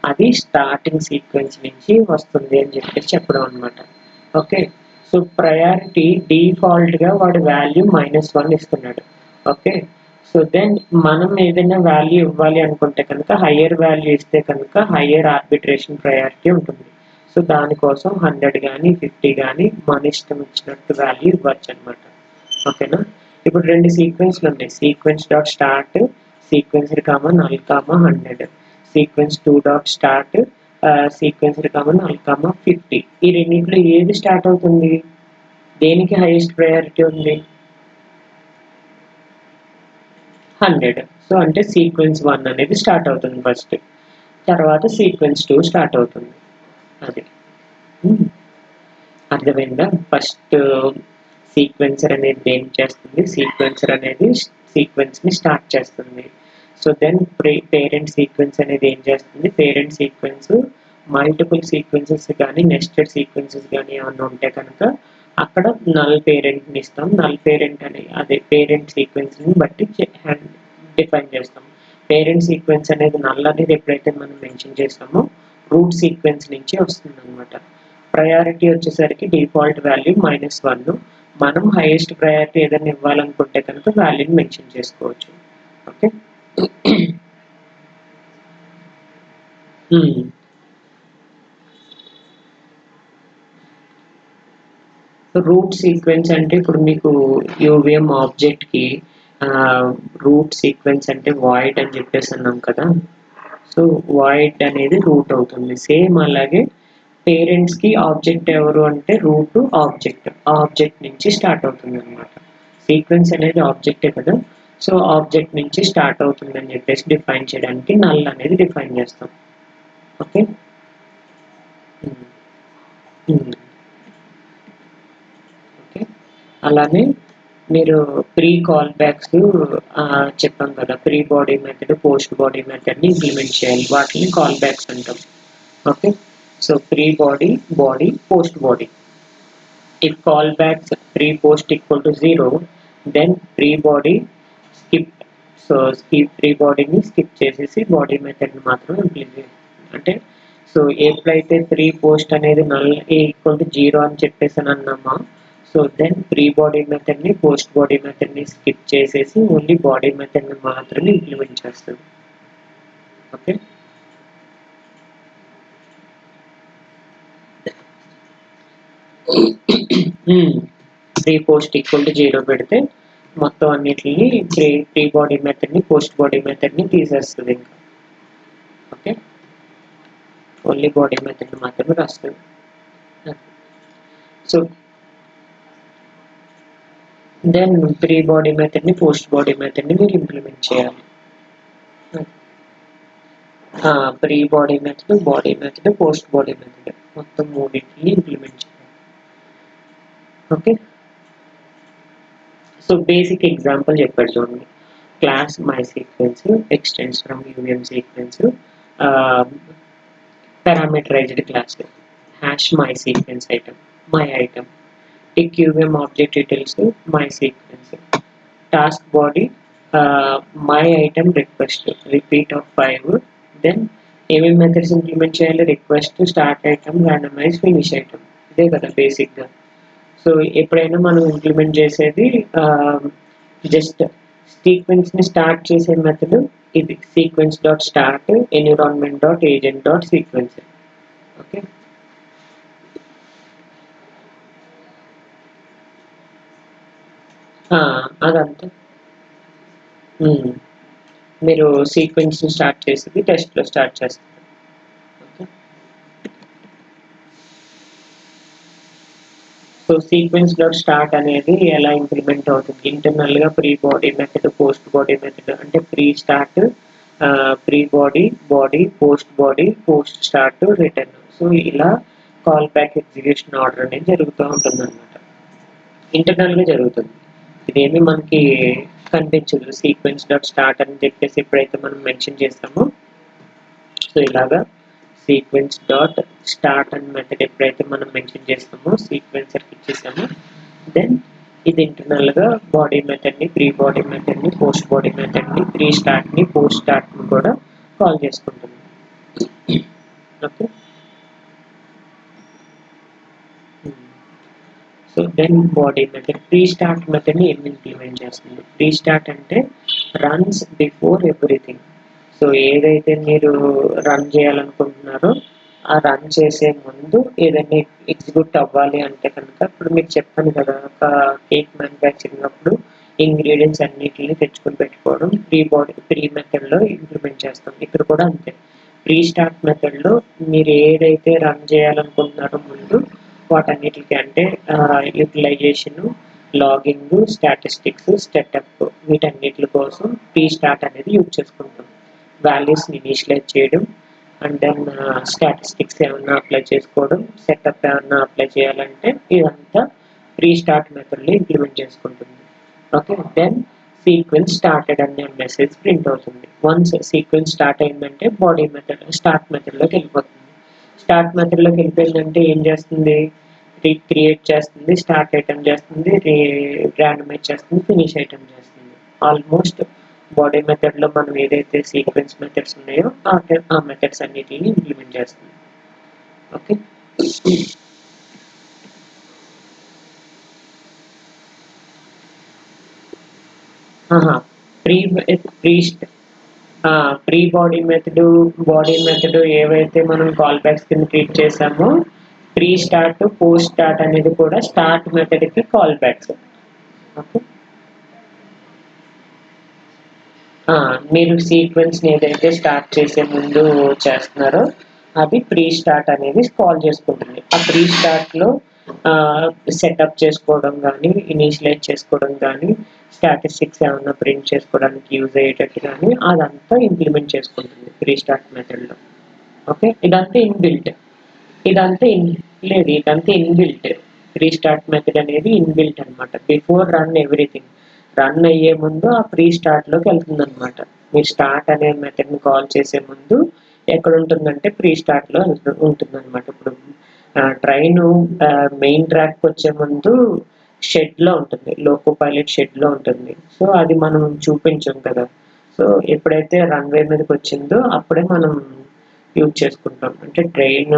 అది స్టార్టింగ్ సీక్వెన్స్ నుంచి వస్తుంది అని చెప్పేసి చెప్పడం అనమాట. ఓకే. సో ప్రయారిటీ డిఫాల్ట్గా వాడు వాల్యూ -1 ఇస్తున్నాడు. ఓకే, సో దెన్ మనం ఏదైనా వాల్యూ ఇవ్వాలి అనుకుంటే కనుక హయ్యర్ వాల్యూ ఇస్తే కనుక హయ్యర్ ఆర్బిట్రేషన్ ప్రయారిటీ ఉంటుంది. సో దానికోసం 100 కానీ 50 కానీ మన ఇష్టం వచ్చినట్టు వాల్యూ ఇవ్వచ్చు అనమాట. ఓకేనా, ఇప్పుడు రెండు సీక్వెన్స్లు ఉన్నాయి, sequence dot start sequencer comma null comma 100, sequence 2 dot start sequencer comma null comma 50. ఈ రెండింటిలో ఏది స్టార్ట్ అవుతుంది, దేనికి హైయెస్ట్ ప్రయారిటీ ఉంది? 100. సో అంటే సీక్వెన్స్ 1 అనేది స్టార్ట్ అవుతుంది ఫస్ట్, తర్వాత సీక్వెన్స్ 2 స్టార్ట్ అవుతుంది. అది అర్థమైందా? ఫస్ట్ సీక్వెన్సర్ అనేది ఏం చేస్తుంది, సీక్వెన్సర్ అనేది సీక్వెన్స్ని స్టార్ట్ చేస్తుంది. సో దెన్ పేరెంట్ సీక్వెన్స్ అనేది ఏం చేస్తుంది, పేరెంట్ సీక్వెన్స్ మల్టిపుల్ సీక్వెన్సెస్ కానీ నెస్టెడ్ సీక్వెన్సెస్ కానీ ఏమన్నా ఉంటే కనుక అక్కడ నల్ పేరెంట్ని ఇస్తాం. నల్ పేరెంట్ అని అదే పేరెంట్ సీక్వెన్స్ని బట్టి డిఫైన్ చేస్తాం. పేరెంట్ సీక్వెన్స్ అనేది నల్ అనేది ఎప్పుడైతే మనం మెన్షన్ చేస్తామో రూట్ సీక్వెన్స్ నుంచి వస్తుంది అనమాట. ప్రయారిటీ వచ్చేసరికి డిఫాల్ట్ వాల్యూ -1. మనం హైయెస్ట్ ప్రయారిటీ ఏదైనా ఇవ్వాలనుకుంటే కనుక వాల్యూని మెన్షన్ చేసుకోవచ్చు. ఓకే, రూట్ సీక్వెన్స్ అంటే ఇప్పుడు మీకు యూవిఎం ఆబ్జెక్ట్కి రూట్ సీక్వెన్స్ అంటే వాయిడ్ అని చెప్పేసి అన్నాం కదా. సో వాయిడ్ అనేది రూట్ అవుతుంది. సేమ్ అలాగే పేరెంట్స్కి ఆబ్జెక్ట్ ఎవరు అంటే రూట్ ఆబ్జెక్ట్ నుంచి స్టార్ట్ అవుతుంది అనమాట. సీక్వెన్స్ అనేది ఆబ్జెక్టే కదా, సో ఆబ్జెక్ట్ నుంచి స్టార్ట్ అవుతుంది అని చెప్పేసి డిఫైన్ చేయడానికి నల్ అనేది డిఫైన్ చేస్తాం. ఓకే, ఓకే, అలానే మీరు ప్రీ కాల్ బ్యాక్స్ చెప్పాం కదా, pre body method post body మెథడ్ని ఇంప్లిమెంట్ చేయాలి, వాటిని కాల్ బ్యాక్స్ అంటాం. Okay, so pre body body post body. if callbacks pre post equal to 0, then pre body skip. So pre బాడీని skip చేసేసి body మెథడ్ని మాత్రం ఇంప్లిమెంట్ అంటే సో ఎప్పుడైతే ప్రీ పోస్ట్ అనేది నల్ ఈక్వల్ టు 0 అని చెప్పేసి అన్నామా, సో దెన్ ప్రీ బాడీ మెథడ్ని పోస్ట్ బాడీ మెథడ్ని స్కిప్ చేసేసి ఓన్లీ బాడీ మెథడ్ని మాత్రమే ఇంప్లిమెంట్ చేస్తుంది. Okay, pre post equal to 0 పెడితే మొత్తం అన్నిటిని ప్రీ బాడీ మెథడ్ని పోస్ట్ బాడీ మెథడ్ని తీసేస్తుంది. ఇంకా ఓకే, ఓన్లీ బాడీ మెథడ్ని మాత్రమే రాస్తుంది. సో దెన్ ప్రీ బాడీ మెథడ్ని పోస్ట్ బాడీ మెథడ్ని మీరు ఇంప్లిమెంట్ చేయాలి. Pre body method post body method మొత్తం మూడింటిని ఇంప్లిమెంట్ చేయాలి. ఓకే, సో బేసిక్ ఎగ్జాంపుల్ చెప్పాడు చూడండి, class my sequence extends from UVM sequence parameterized class hash my sequence item my item tick UVM object details my sequence task body my item request repeat of 5, then ఏమేమి methods implement చేయాలి, request start item randomize finish item. ఇదే కదా బేసిక్గా. So ఎప్పుడైనా మనం implement చేసేది just సీక్వెన్స్ని start చేసే మెథడ్ ఇది, sequence dot start environment dot agent dot sequence. Okay, అదంతా మీరు సీక్వెన్స్ని స్టార్ట్ చేసేది టెస్ట్లో స్టార్ట్ చేస్తారు. Okay, so sequence dot start అనేది ఎలా ఇంప్లిమెంట్ అవుతుంది, ఇంటర్నల్గా pre body method post body method అంటే pre start pre body post start return. So ఇలా కాల్ బ్యాక్ ఎగ్జిక్యూషన్ ఆర్డర్ అనేది జరుగుతూ ఉంటుంది అనమాట, ఇంటర్నల్గా జరుగుతుంది. ఇదేమి మనకి కనిపించదు. సీక్వెన్స్ డాట్ స్టార్ట్ అని చెప్పేసి ఎప్పుడైతే మనం మెన్షన్ చేస్తామో, సో ఇలాగా సీక్వెన్స్ డాట్ స్టార్ట్ అని మెథడ్ ఎప్పుడైతే మనం మెన్షన్ చేస్తామో సీక్వెన్సర్కి ఇచ్చేసామో, దెన్ ఇది ఇంటర్నల్గా బాడీ మెథడ్ని ప్రీ బాడీ మెథడ్ని పోస్ట్ బాడీ మెథడ్ని ప్రీ స్టార్ట్ని పోస్ట్ స్టార్ట్ని కూడా కాల్ చేసుకుంటుంది. Okay, then body method. Pre start మెథడ్ని ఏం ఇంప్లిమెంట్ చేస్తుంది? ప్రీ స్టార్ట్ అంటే రన్స్ బిఫోర్ ఎవ్రీథింగ్. సో ఏదైతే మీరు రన్ చేయాలనుకుంటున్నారో ఆ రన్ చేసే ముందు ఏదైనా ఎగ్జిక్యూట్ అవ్వాలి అంటే కనుక, ఇప్పుడు మీకు చెప్పాను కదా, ఒక కేక్ మ్యానుఫ్యాక్చరింగ్ అప్పుడు ఇంగ్రీడియంట్స్ అన్నిటిని తెచ్చుకొని పెట్టుకోవడం ప్రీ మెథడ్లో ఇంప్లిమెంట్ చేస్తాం. ఇక్కడ కూడా అంతే. ప్రీ స్టార్ట్ మెథడ్లో మీరు ఏదైతే రన్ చేయాలనుకుంటున్నారో ముందు వాటన్నిటికి అంటే యూటిలైజేషన్, లాగింగ్, స్టాటిస్టిక్స్, సెటప్, వీటన్నిటి కోసం ప్రీ స్టార్ట్ అనేది యూజ్ చేసుకుంటాం. వాల్యూస్ని ఇనిషియలైజ్ చేయడం, అండ్ దెన్ స్టాటిస్టిక్స్ ఏమన్నా అప్లై చేసుకోవడం, సెటప్ ఏమన్నా అప్లై చేయాలంటే ఇదంతా ప్రీ స్టార్ట్ మెథడ్లో ఇంప్లిమెంట్ చేసుకుంటుంది. ఓకే, దెన్ సీక్వెన్స్ స్టార్టెడ్ అనే మెసేజ్ ప్రింట్ అవుతుంది. వన్స్ సీక్వెన్స్ స్టార్ట్ అయిందంటే బాడీ మెథడ్ స్టార్ట్ మెథడ్లోకి వెళ్ళిపోతుంది. స్టార్ట్ మెథడ్లోకి వెళ్ళిపోయిందంటే ఏం చేస్తుంది? క్రియేట్ చేస్తుంది, స్టార్ట్ ఐటమ్ చేస్తుంది, ర్యాండమైజ్ చేస్తుంది, ఫినిష్ ఐటమ్ చేస్తుంది. ఆల్మోస్ట్ బాడీ మెథడ్లో మనం ఏదైతే సీక్వెన్స్ మెథడ్స్ ఉన్నాయో ఆ మెథడ్స్ అన్నిటిని ఇంప్లిమెంట్ చేస్తుంది. Okay, pre pre body method ఏవైతే మనం కాల్ బ్యాక్స్ కింద ట్రీట్ చేసామో, ప్రీ స్టార్ట్, పోస్ట్ స్టార్ట్ అనేది కూడా స్టార్ట్ మెథడ్కి కాల్ బ్యాక్స్. ఓకే, మీరు సీక్వెన్స్ని ఏదైతే స్టార్ట్ చేసే ముందు చేస్తున్నారో అది ప్రీ స్టార్ట్ అనేది కాల్ చేసుకుంటుంది. ఆ ప్రీ స్టార్ట్లో సెటప్ చేసుకోవడం కానీ, ఇనిషియలైజ్ చేసుకోవడం కానీ, స్టాటిస్టిక్స్ ఏమన్నా ప్రింట్ చేసుకోవడానికి యూజ్ అయ్యేటట్టు కానీ అదంతా ఇంప్లిమెంట్ చేసుకుంటుంది ప్రీ స్టార్ట్ మెథడ్లో. ఓకే, ఇదంతా ఇన్బిల్ట్. ఇదంతా ఇన్బిల్ట్. ప్రీ స్టార్ట్ మెథడ్ అనేది ఇన్బిల్ట్ అనమాట. బిఫోర్ రన్ ఎవ్రీథింగ్, రన్ అయ్యే ముందు ఆ ప్రీ స్టార్ట్లోకి వెళ్తుంది అనమాట. మీరు స్టార్ట్ అనే మెథడ్ని కాల్ చేసే ముందు ఎక్కడ ఉంటుందంటే ప్రీ స్టార్ట్లో ఉంటుంది అనమాట. ఇప్పుడు ట్రైన్ మెయిన్ ట్రాక్కి వచ్చే ముందు షెడ్లో ఉంటుంది, లోకో పైలట్ షెడ్లో ఉంటుంది. సో అది మనం చూపించాం కదా. సో ఎప్పుడైతే రన్వే మీదకి వచ్చిందో అప్పుడే మనం యూజ్ చేసుకుంటాం. అంటే ట్రైన్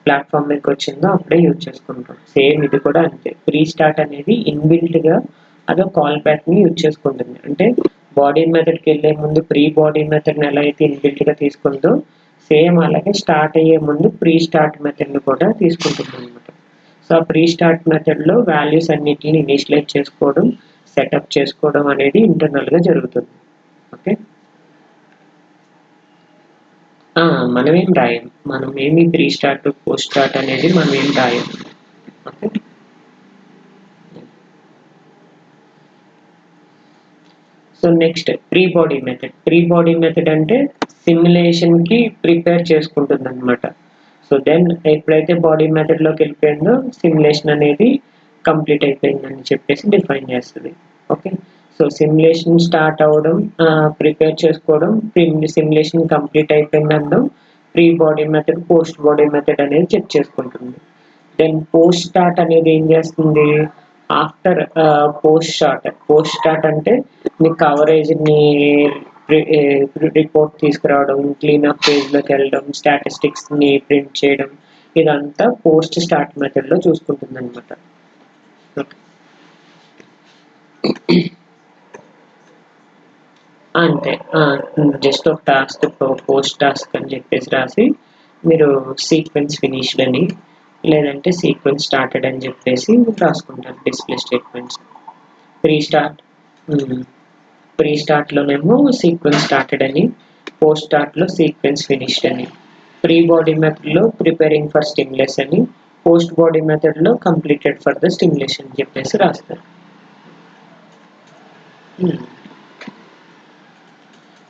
ప్లాట్ఫామ్ మీదకి వచ్చిందో అప్పుడే యూజ్ చేసుకుంటాం. సేమ్ ఇది కూడా అంతే. ప్రీ స్టార్ట్ అనేది ఇన్బిల్ట్గా అదో కాల్ బ్యాక్ని యూజ్ చేసుకుంటుంది. అంటే బాడీ మెథడ్కి వెళ్ళే ముందు ప్రీ బాడీ మెథడ్ని ఎలా అయితే ఇన్బిల్ట్గా తీసుకుందో, సేమ్ అలాగే స్టార్ట్ అయ్యే ముందు ప్రీ స్టార్ట్ మెథడ్ని కూడా తీసుకుంటుంది అనమాట. సో ఆ ప్రీ స్టార్ట్ మెథడ్లో వాల్యూస్ అన్నిటిని ఇనిషియలైజ్ చేసుకోవడం, సెటప్ చేసుకోవడం అనేది ఇంటర్నల్గా జరుగుతుంది. ఓకే, మనమేం రాయం. మనం ఏమి ప్రీ స్టార్ట్, పోస్ట్ స్టార్ట్ అనేది మనం ఏం రాయం. Okay, so next pre body method అంటే సిమ్యులేషన్కి ప్రిపేర్ చేసుకుంటుంది అనమాట. సో దెన్ ఎప్పుడైతే బాడీ మెథడ్లోకి వెళ్ళిపోయిందో సిమ్యులేషన్ అనేది కంప్లీట్ అయిపోయిందని చెప్పేసి డిఫైన్ చేస్తుంది. ఓకే, సో సిమ్యులేషన్ స్టార్ట్ అవ్వడం, ప్రిపేర్ చేసుకోవడం, సిమ్యులేషన్ కంప్లీట్ అయిపోయిందనడం, pre body method, post body method అనేది చెక్ చేసుకుంటుంది. దెన్ పోస్ట్ స్టార్ట్ అనేది ఏం చేస్తుంది? ఆఫ్టర్ పోస్ట్ స్టార్ట్ అంటే మీ కవరేజ్ని రిపోర్ట్ తీసుకురావడం, క్లీనప్ పేజ్లోకి వెళ్ళడం, స్టాటిస్టిక్స్ని ప్రింట్ చేయడం, ఇదంతా పోస్ట్ స్టార్ట్ మెథడ్లో చూసుకుంటుంది అనమాట. అంతే, జస్ట్ ఒక టాస్క్ పోస్ట్ టాస్క్ అని చెప్పేసి రాసి మీరు సీక్వెన్స్ ఫినిష్డ్ అని, లేదంటే సీక్వెన్స్ స్టార్టెడ్ అని చెప్పేసి రాసుకుంటారు డిస్ప్లే స్టేట్మెంట్స్. ప్రీ స్టార్ట్లోనేమో సీక్వెన్స్ స్టార్టెడ్ అని, పోస్ట్ స్టార్ట్లో సీక్వెన్స్ ఫినిష్డ్ అని, ప్రీ బాడీ మెథడ్లో ప్రిపేరింగ్ ఫర్ స్టిమ్యులస్ అని, పోస్ట్ బాడీ మెథడ్లో కంప్లీటెడ్ ఫర్ ద స్టిమ్యులేషన్ అని చెప్పేసి రాస్తారు.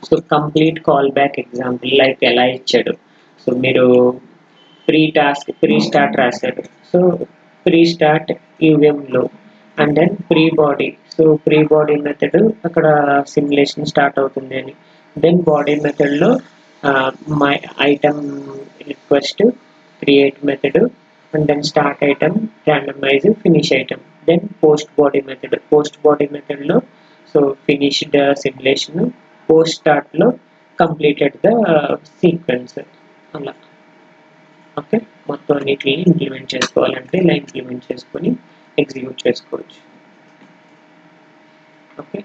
So complete callback example like ఎలా ఇచ్చాడు? సో మీరు ప్రీ స్టార్ట్ రాశారు. సో ప్రీ స్టార్ట్ యూఎంలో and then pre body. So pre body method అక్కడ సిమ్యులేషన్ స్టార్ట్ అవుతుంది అని, దెన్ బాడీ మెథడ్లో my item request, create method, and then start item, randomize, finish item. Then post body మెథడ్లో so finished simulation, post స్టార్ట్లో completed the sequence. అలా okay, మొత్తం అన్నిటిని implement చేసుకోవాలంటే ఇలా ఇంప్లిమెంట్ చేసుకొని ఎగ్జిక్యూట్ చేసుకోవచ్చు. ఓకే,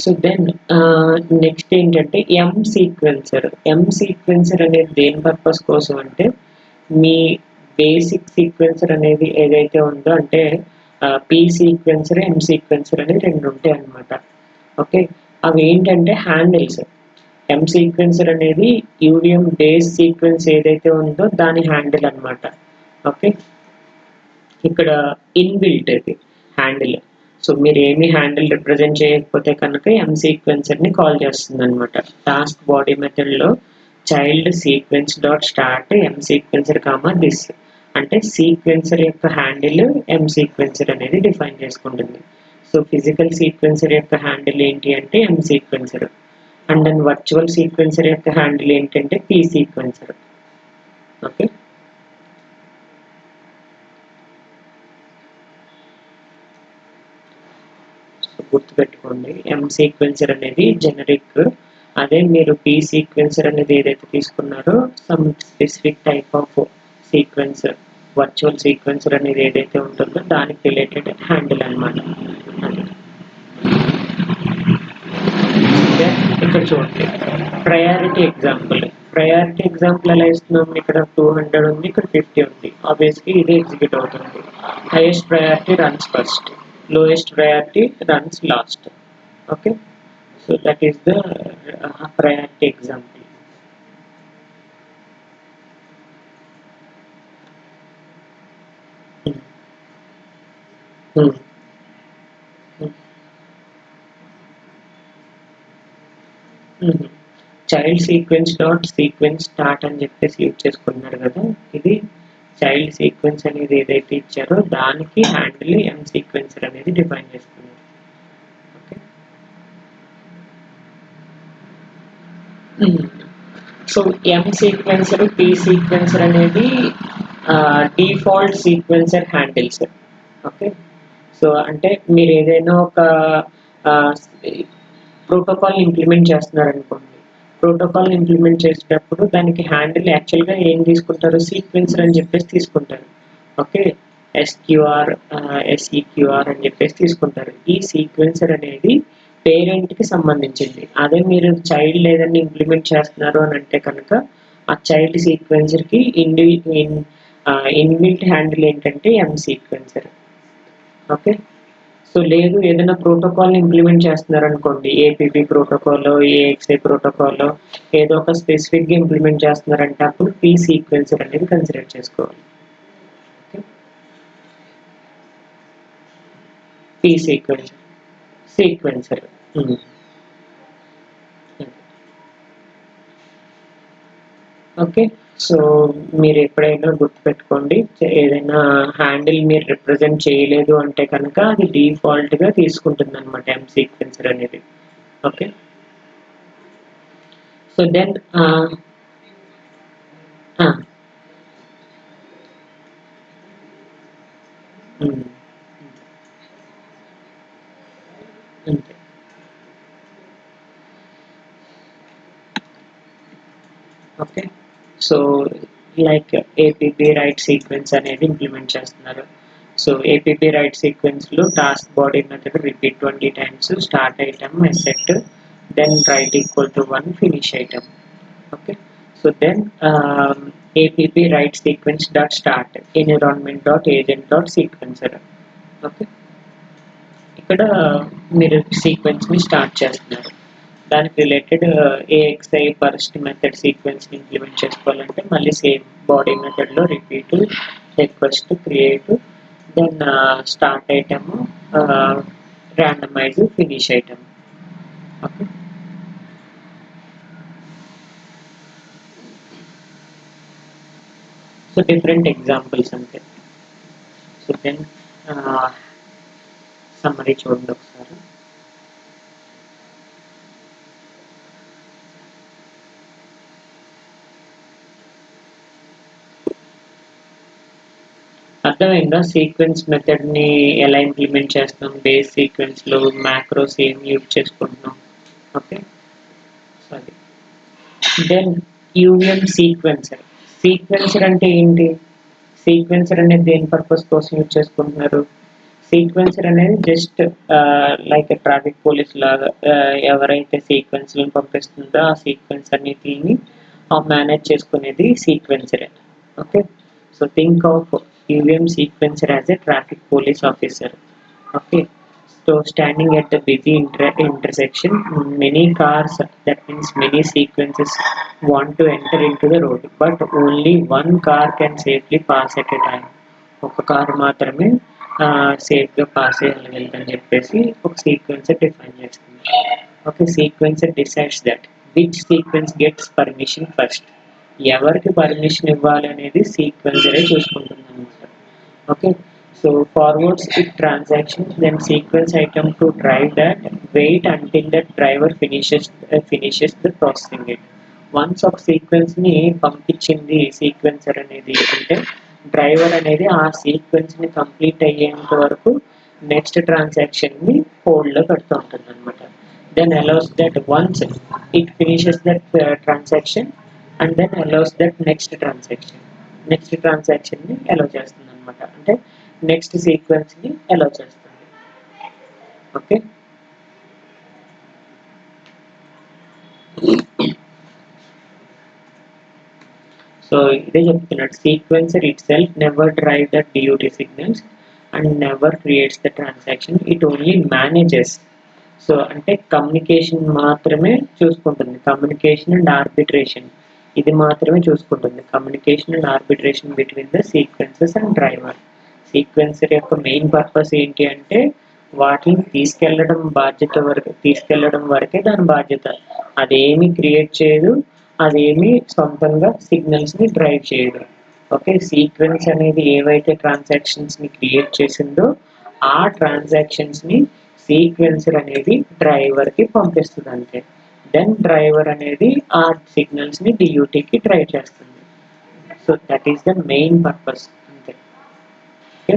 సో దెన్ నెక్స్ట్ ఏంటంటే ఎం సీక్వెన్సర్ అనేది దేని పర్పస్ కోసం అంటే మీ బేసిక్ సీక్వెన్సర్ అనేది ఏదైతే ఉందో అంటే పి సీక్వెన్సర్ ఎం సీక్వెన్సర్ అనేది రెండు ఉంటాయి అన్నమాట. ఓకే, అవి ఏంటంటే హ్యాండిల్స్. ఎం సీక్వెన్సర్ అనేది యూవిఎం బేస్ సీక్వెన్స్ ఏదైతే ఉందో దాని హ్యాండిల్ అన్నమాట. ఓకే, ఇక్కడ ఇన్బిల్ట్ అది హ్యాండిల్. సో మీరు ఏమి హ్యాండిల్ రిప్రజెంట్ చేయకపోతే కనుక ఎం సీక్వెన్సర్ ని కాల్ చేస్తుంది అనమాట. టాస్క్ బాడీ మెథడ్ లో child sequence dot start M sequencer comma this అంటే సీక్వెన్సర్ యొక్క హ్యాండిల్ ఎం సీక్వెన్సర్ అనేది డిఫైన్ చేసుకుంటుంది. సో ఫిజికల్ సీక్వెన్సర్ యొక్క హ్యాండిల్ ఏంటి అంటే M sequencer, and then virtual sequencer యొక్క హ్యాండిల్ ఏంటంటే పి సీక్వెన్సర్. ఓకే, గుర్తుపెట్టుకోండి ఎం సీక్వెన్సర్ అనేది జెనరిక్, అదే మీరు పి సీక్వెన్సర్ అనేది ఏదైతే తీసుకున్నారో some specific type of sequencer virtual sequencer అనేది ఏదైతే ఉంటుందో దానికి రిలేటెడ్ హ్యాండిల్ అనమాట. ఇక్కడ చూడండి ప్రయారిటీ ఎగ్జాంపుల్ ఎలా ఇస్తున్నాం, ఇక్కడ 200 ఉంది, ఇక్కడ 50 ఉంది. ఆబ్వియస్లీ ఇది ఎగ్జిక్యూట్ అవుతుంది. Highest priority runs first, lowest priority runs last. Okay, so that is the priority example. Child sequence dot sequence start అని చెప్పేసి యూజ్ చేసుకున్నారు కదా, ఇది చైల్డ్ సీక్వెన్స్ అనేది ఏదైతే ఇచ్చారో దానికి హ్యాండిల్ ఎం సీక్వెన్సర్ అనేది డిఫైన్ చేసుకున్నారు. సో ఎం సీక్వెన్సర్ పి సీక్వెన్సర్ అనేది default sequencer handles. Okay, so అంటే మీరు ఏదైనా ఒక ప్రోటోకాల్ ఇంప్లిమెంట్ చేస్తున్నారనుకోండి, ప్రోటోకాల్ ఇంప్లిమెంట్ చేసేటప్పుడు దానికి హ్యాండిల్ యాక్చువల్గా ఏం తీసుకుంటారు, సీక్వెన్సర్ అని చెప్పేసి తీసుకుంటారు. ఓకే, ఎస్క్యూఆర్ ఎస్ఈక్యూఆర్ అని చెప్పేసి తీసుకుంటారు. ఈ సీక్వెన్సర్ అనేది పేరెంట్కి సంబంధించింది. అదే మీరు చైల్డ్ ఏదైనా ఇంప్లిమెంట్ చేస్తున్నారు అని అంటే కనుక ఆ చైల్డ్ సీక్వెన్సర్కి ఇన్బిల్ట్ హ్యాండిల్ ఏంటంటే ఎం సీక్వెన్సర్. ఓకే, సో లేదు ఏదైనా ప్రోటోకాల్ ఇంప్లిమెంట్ చేస్తున్నారు అనుకోండి, ఏపీపీ ప్రోటోకాల్ ఏఎక్స్ఐ ప్రోటోకాల్ ఏదో ఒక స్పెసిఫిక్గా ఇంప్లిమెంట్ చేస్తున్నారంటే అప్పుడు పి సీక్వెన్సర్ అనేది కన్సిడర్ చేసుకోవాలి. P sequencer. ఓకే, సో మీరు ఎప్పుడైనా గుర్తుపెట్టుకోండి, ఏదైనా హ్యాండిల్ మీరు రిప్రజెంట్ చేయలేదు అంటే కనుక అది డిఫాల్ట్గా తీసుకుంటుంది అనమాట ఎం సీక్వెన్సర్ అనేది. ఓకే, సో దెన్ అంతే. Okay, so like APB write sequence అనేది ఇంప్లిమెంట్ చేస్తున్నారు. సో ఏపీపీ రైట్ సీక్వెన్స్లో task body method repeat 20 times start item assert then write equal to 1 finish item. Okay, so then APB write sequence dot start environment dot agent dot sequencer. Okay, ఇక్కడ మీరు సీక్వెన్స్ని start చేస్తున్నారు. దానికి related AXI burst method సీక్వెన్స్ని implement చేసుకోవాలంటే మళ్ళీ same body మెథడ్లో repeat request create then start item randomize finish item. Okay, so different examples అంతే. సో దెన్ సమ్మరీ చూడండి ఒకసారి. అర్థమైందా సీక్వెన్స్ మెథడ్ని ఎలా ఇంప్లిమెంట్ చేస్తున్నాం, బేస్ సీక్వెన్స్లో మ్యాక్రోస్ ఏం యూజ్ చేసుకుంటున్నాం. Okay, sorry. Then UVM sequencer అంటే ఏంటి, సీక్వెన్సర్ అనేది దేని పర్పస్ కోసం యూజ్ చేసుకుంటున్నారు? సీక్వెన్సర్ అనేది జస్ట్ లైక్ ట్రాఫిక్ పోలీస్ లాగా ఎవరైతే సీక్వెన్స్లను పంపిస్తుందో ఆ సీక్వెన్స్ అన్నిటిని మేనేజ్ చేసుకునేది సీక్వెన్సరే. Okay, so think of UVM sequencer as a traffic police officer. Okay, so standing at the busy intersection, many cars, that means many sequences want to enter into the road, but only one car can safely pass at a time. ఒక car మాత్రమే సేఫ్గా pass చేయగలగలని చెప్పేసి ఒక sequencer define చేస్తుంది. Okay, sequencer decides that which sequence gets permission first. ఎవరికి permission ఇవ్వాలి అనేది సీక్వెన్సరే చూసుకుంటుంది అనమాట. Okay, so forwards it transaction, then sequence item to drive that, wait until that driver finishes the processing it. Once ఒక సీక్వెన్స్ని పంపించింది sequencer అనేది అంటే driver అనేది ఆ సీక్వెన్స్ని కంప్లీట్ అయ్యేంత వరకు నెక్స్ట్ ట్రాన్సాక్షన్ని హోల్డ్లో పెడుతూ ఉంటుంది అనమాట. Then allows that once it finishes that transaction and then allows that next ట్రాన్సాక్షన్ని అలౌ చేస్తుంది అనమాట. అంటే నెక్స్ట్ సీక్వెన్స్ని అలౌ చేస్తుంది. ఓకే, సో ఇదే చెప్తున్నాడు, sequencer itself never drive the DUT signals and never creates the transaction, it only manages. So అంటే communication మాత్రమే చూసుకుంటుంది, కమ్యూనికేషన్ అండ్ ఆర్బిట్రేషన్ ఇది మాత్రమే చూసుకుంటుంది, communication and arbitration between the sequences and driver. Sequencer యొక్క main purpose ఏంటి అంటే వాటిని తీసుకెళ్లడం వరకే దాని బాధ్యత. అదేమి క్రియేట్ చేయదు, అదేమి సొంతంగా సిగ్నల్స్ని డ్రైవ్ చేయదు. ఓకే, సీక్వెన్స్ అనేది ఏవైతే ట్రాన్సాక్షన్స్ని క్రియేట్ చేసిందో ఆ ట్రాన్సాక్షన్స్ని సీక్వెన్సర్ అనేది డ్రైవర్కి పంపిస్తుంది అంతే. దెన్ డ్రైవర్ అనేది ఆ సిగ్నల్స్ని DUTకి డ్రైవ్ చేస్తుంది. So that is the main purpose అంతే. ఓకే,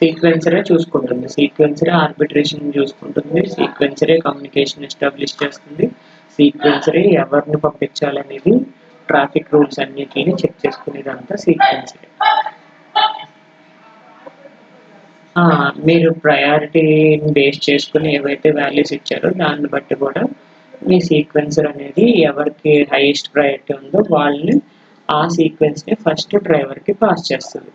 సీక్వెన్సరే చూసుకుంటుంది, సీక్వెన్సరే ఆర్బిట్రేషన్ చూసుకుంటుంది, సీక్వెన్సరే కమ్యూనికేషన్ ఎస్టాబ్లిష్ చేస్తుంది, సీక్వెన్సరే ఎవరిని పంపించాలనేది ట్రాఫిక్ రూల్స్ అన్నిటిని చెక్ చేసుకునేదంతా సీక్వెన్సరే. మీరు ప్రయారిటీని బేస్ చేసుకుని ఏవైతే వాల్యూస్ ఇచ్చారో దాన్ని బట్టి కూడా మీ సీక్వెన్సర్ అనేది ఎవరికి హైయెస్ట్ ప్రయారిటీ ఉందో వాళ్ళని ఆ సీక్వెన్స్ని ఫస్ట్ డ్రైవర్కి పాస్ చేస్తుంది.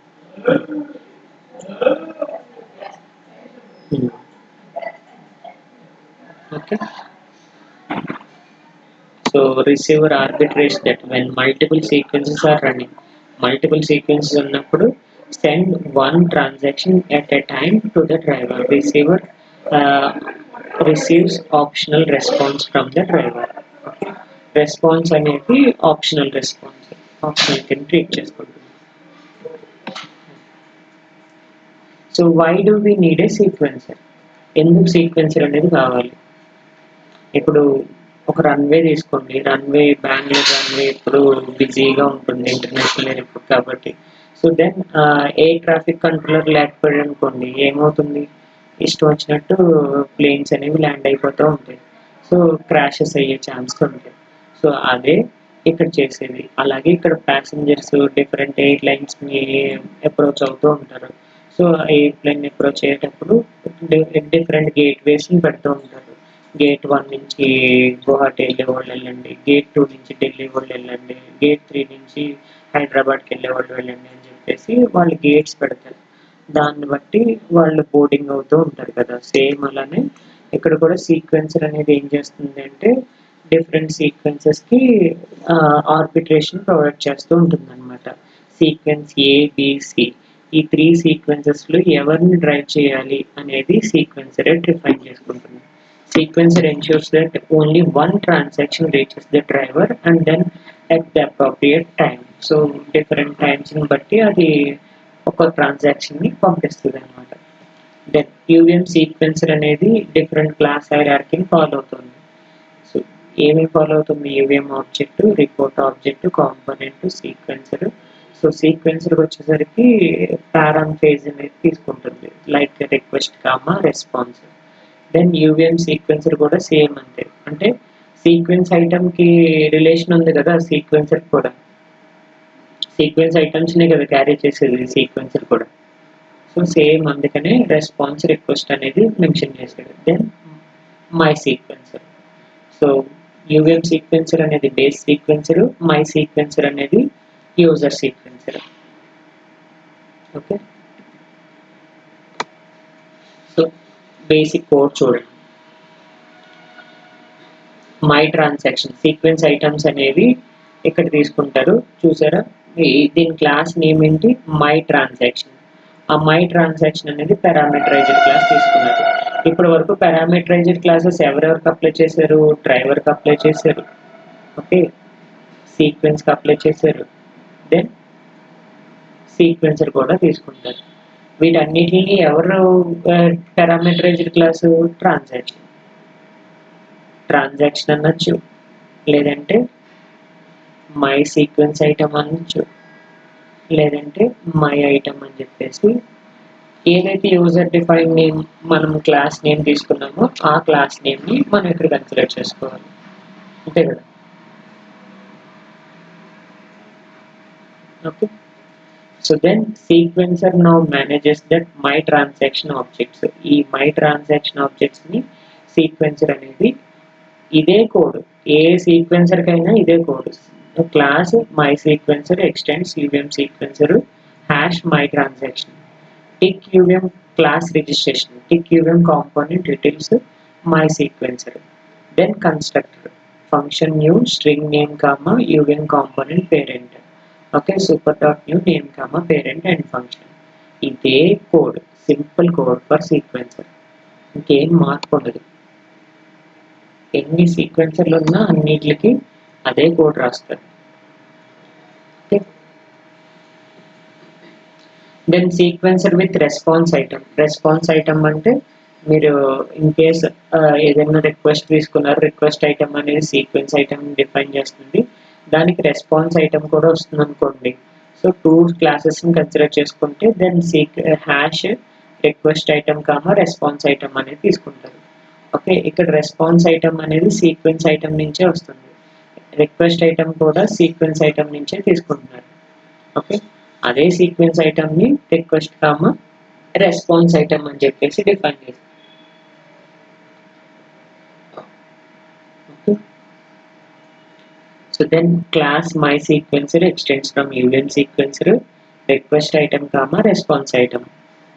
Okay, so receiver arbitrates that when multiple sequences are running, multiple sequences ఉన్నప్పుడు send one transaction at a time to the driver. Receiver receives optional response from the driver. Okay, response అనేది optional కింద treat చేసుకుంటుంది. So why do we need a sequencer? ఎందుకు sequencer అనేది కావాలి? ఇప్పుడు ఒక runway తీసుకోండి, బెంగళూరు రన్వే ఇప్పుడు బిజీగా ఉంటుంది ఇంటర్నేషనల్ ఎయిర్పోర్ట్ కాబట్టి. So then air traffic controller లేకపోయాడు అనుకోండి, ఏమవుతుంది, ఇష్టం వచ్చినట్టు ప్లేన్స్ అనేవి ల్యాండ్ అయిపోతూ ఉంటాయి. సో క్రాషెస్ అయ్యే ఛాన్స్ ఉంటాయి. సో అదే ఇక్కడ చేసేది. అలాగే ఇక్కడ ప్యాసింజర్స్ డిఫరెంట్ ఎయిర్లైన్స్ని అప్రోచ్ అవుతూ ఉంటారు. సో ఎయిర్ప్లేన్ అప్రోచ్ అయ్యేటప్పుడు డిఫరెంట్ గేట్వేస్ని పెడుతూ ఉంటారు. గేట్ 1 నుంచి గువాహటి వెళ్ళే వాళ్ళు వెళ్ళండి, గేట్ 2 నుంచి ఢిల్లీ వాళ్ళు వెళ్ళండి, గేట్ 3 నుంచి హైదరాబాద్కి వెళ్ళే వాళ్ళు వెళ్ళండి అని చెప్పేసి వాళ్ళు గేట్స్ పెడతారు. దాన్ని బట్టి వాళ్ళు బోర్డింగ్ అవుతూ ఉంటారు కదా. సేమ్ అలానే ఇక్కడ కూడా సీక్వెన్సర్ అనేది ఏం చేస్తుంది అంటే డిఫరెంట్ సీక్వెన్సెస్కి ఆర్బిట్రేషన్ ప్రొవైడ్ చేస్తూ ఉంటుంది అనమాట. సీక్వెన్స్ ABC ఈ 3 సీక్వెన్సెస్లో ఎవరిని డ్రైవ్ చేయాలి అనేది సీక్వెన్సరే డిఫైన్ చేసుకుంటుంది. Sequencer ensures that only one transaction reaches the driver and then at the appropriate time. So different times ni batti adi oka transaction ni పంపిస్తుంది అనమాట. దెన్ UVM సీక్వెన్సర్ అనేది different class హైరార్కీని follow అవుతుంది. So ఏమేమి follow అవుతుంది? UVM object, report object, component, sequencer. So సీక్వెన్సర్కి వచ్చేసరికి param phase అనేది తీసుకుంటుంది, like request comma response. Then UVM sequencer కూడా సేమ్ అంతే, అంటే సీక్వెన్స్ ఐటమ్కి రిలేషన్ ఉంది కదా సీక్వెన్సర్ కూడా, సీక్వెన్స్ ఐటమ్స్నే కదా క్యారీ చేసేది సీక్వెన్సర్ కూడా. సో సేమ్ అందుకనే రెస్పాన్స్ రిక్వెస్ట్ అనేది మెన్షన్ చేశాడు. Then my sequencer. So UVM sequencer అనేది బేస్ సీక్వెన్సర్, మై సీక్వెన్సర్ అనేది user sequencer. Okay, so basic code చూడండి. మై ట్రాన్సాక్షన్ సీక్వెన్స్ ఐటమ్స్ అనేవి ఇక్కడ తీసుకుంటారు చూసారా, దీని క్లాస్ నేమ్ ఏంటి, మై ట్రాన్సాక్షన్. ఆ మై ట్రాన్సాక్షన్ అనేది పారామీటరైజ్డ్ క్లాస్ తీసుకున్నారు. ఇప్పటి వరకు పారామీటరైజ్డ్ క్లాసెస్ ఎవరెవరికి అప్లై చేశారు, డ్రైవర్కి అప్లై చేశారు, ఓకే, సీక్వెన్స్కి అప్లై చేశారు, దెన్ సీక్వెన్సర్ కూడా తీసుకుంటారు. వీటన్నిటిని ఎవరు పారామీటరైజ్డ్ క్లాసు, ట్రాన్సాక్షన్ అనొచ్చు, లేదంటే మై సీక్వెన్స్ ఐటమ్ అనొచ్చు, లేదంటే మై ఐటమ్ అని చెప్పేసి ఏదైతే యూజర్ డిఫైన్ నేమ్ మనం క్లాస్ నేమ్ తీసుకున్నామో ఆ క్లాస్ నేమ్ని మనం ఇక్కడ కన్సిడర్ చేసుకోవాలి, అంతే కదా. Okay, so then sequencer now manages that my transaction objects. ఈ మై ట్రాన్సాక్షన్ ఆబ్జెక్ట్స్ని సీక్వెన్సర్ అనేది ఇదే కోడ్, ఏ సీక్వెన్సర్కైనా ఇదే code. Class my sequencer extends UVM sequencer hash my transaction tick UVM class registration tick UVM component returns my sequencer. Then constructor function new string name comma UVM component parent. Okay, super dot new name comma parent endfunction. ఇదే code, simple code for sequencer, ఇంకేం మార్పు ఉండదు. ఎన్ని సీక్వెన్సర్లు ఉన్నా అన్నిటికి అదే code రాస్తారు. Okay, then sequencer with response item. Response item అంటే మీరు ఇన్ కేస్ ఏదైనా రిక్వెస్ట్ తీసుకున్నారు, రిక్వెస్ట్ ఐటమ్ అనేది సీక్వెన్స్ ఐటమ్ డిఫైన్ చేస్తుంది, దానికి రెస్పాన్స్ ఐటమ్ కూడా వస్తుంది అనుకోండి. సో టూ క్లాసెస్ని కన్సిడర్ చేసుకుంటే then hash request item comma response item అనేది తీసుకుంటారు. ఓకే, ఇక్కడ రెస్పాన్స్ ఐటమ్ అనేది సీక్వెన్స్ ఐటమ్ నుంచే వస్తుంది, రిక్వెస్ట్ ఐటమ్ కూడా సీక్వెన్స్ ఐటమ్ నుంచే తీసుకుంటున్నారు. ఓకే, అదే సీక్వెన్స్ ఐటమ్ని రిక్వెస్ట్ కామా రెస్పాన్స్ ఐటమ్ అని చెప్పేసి డిఫైన్ చేస్తారు. Okay, so then class my sequencer extends from UVM sequencer request item comma response item.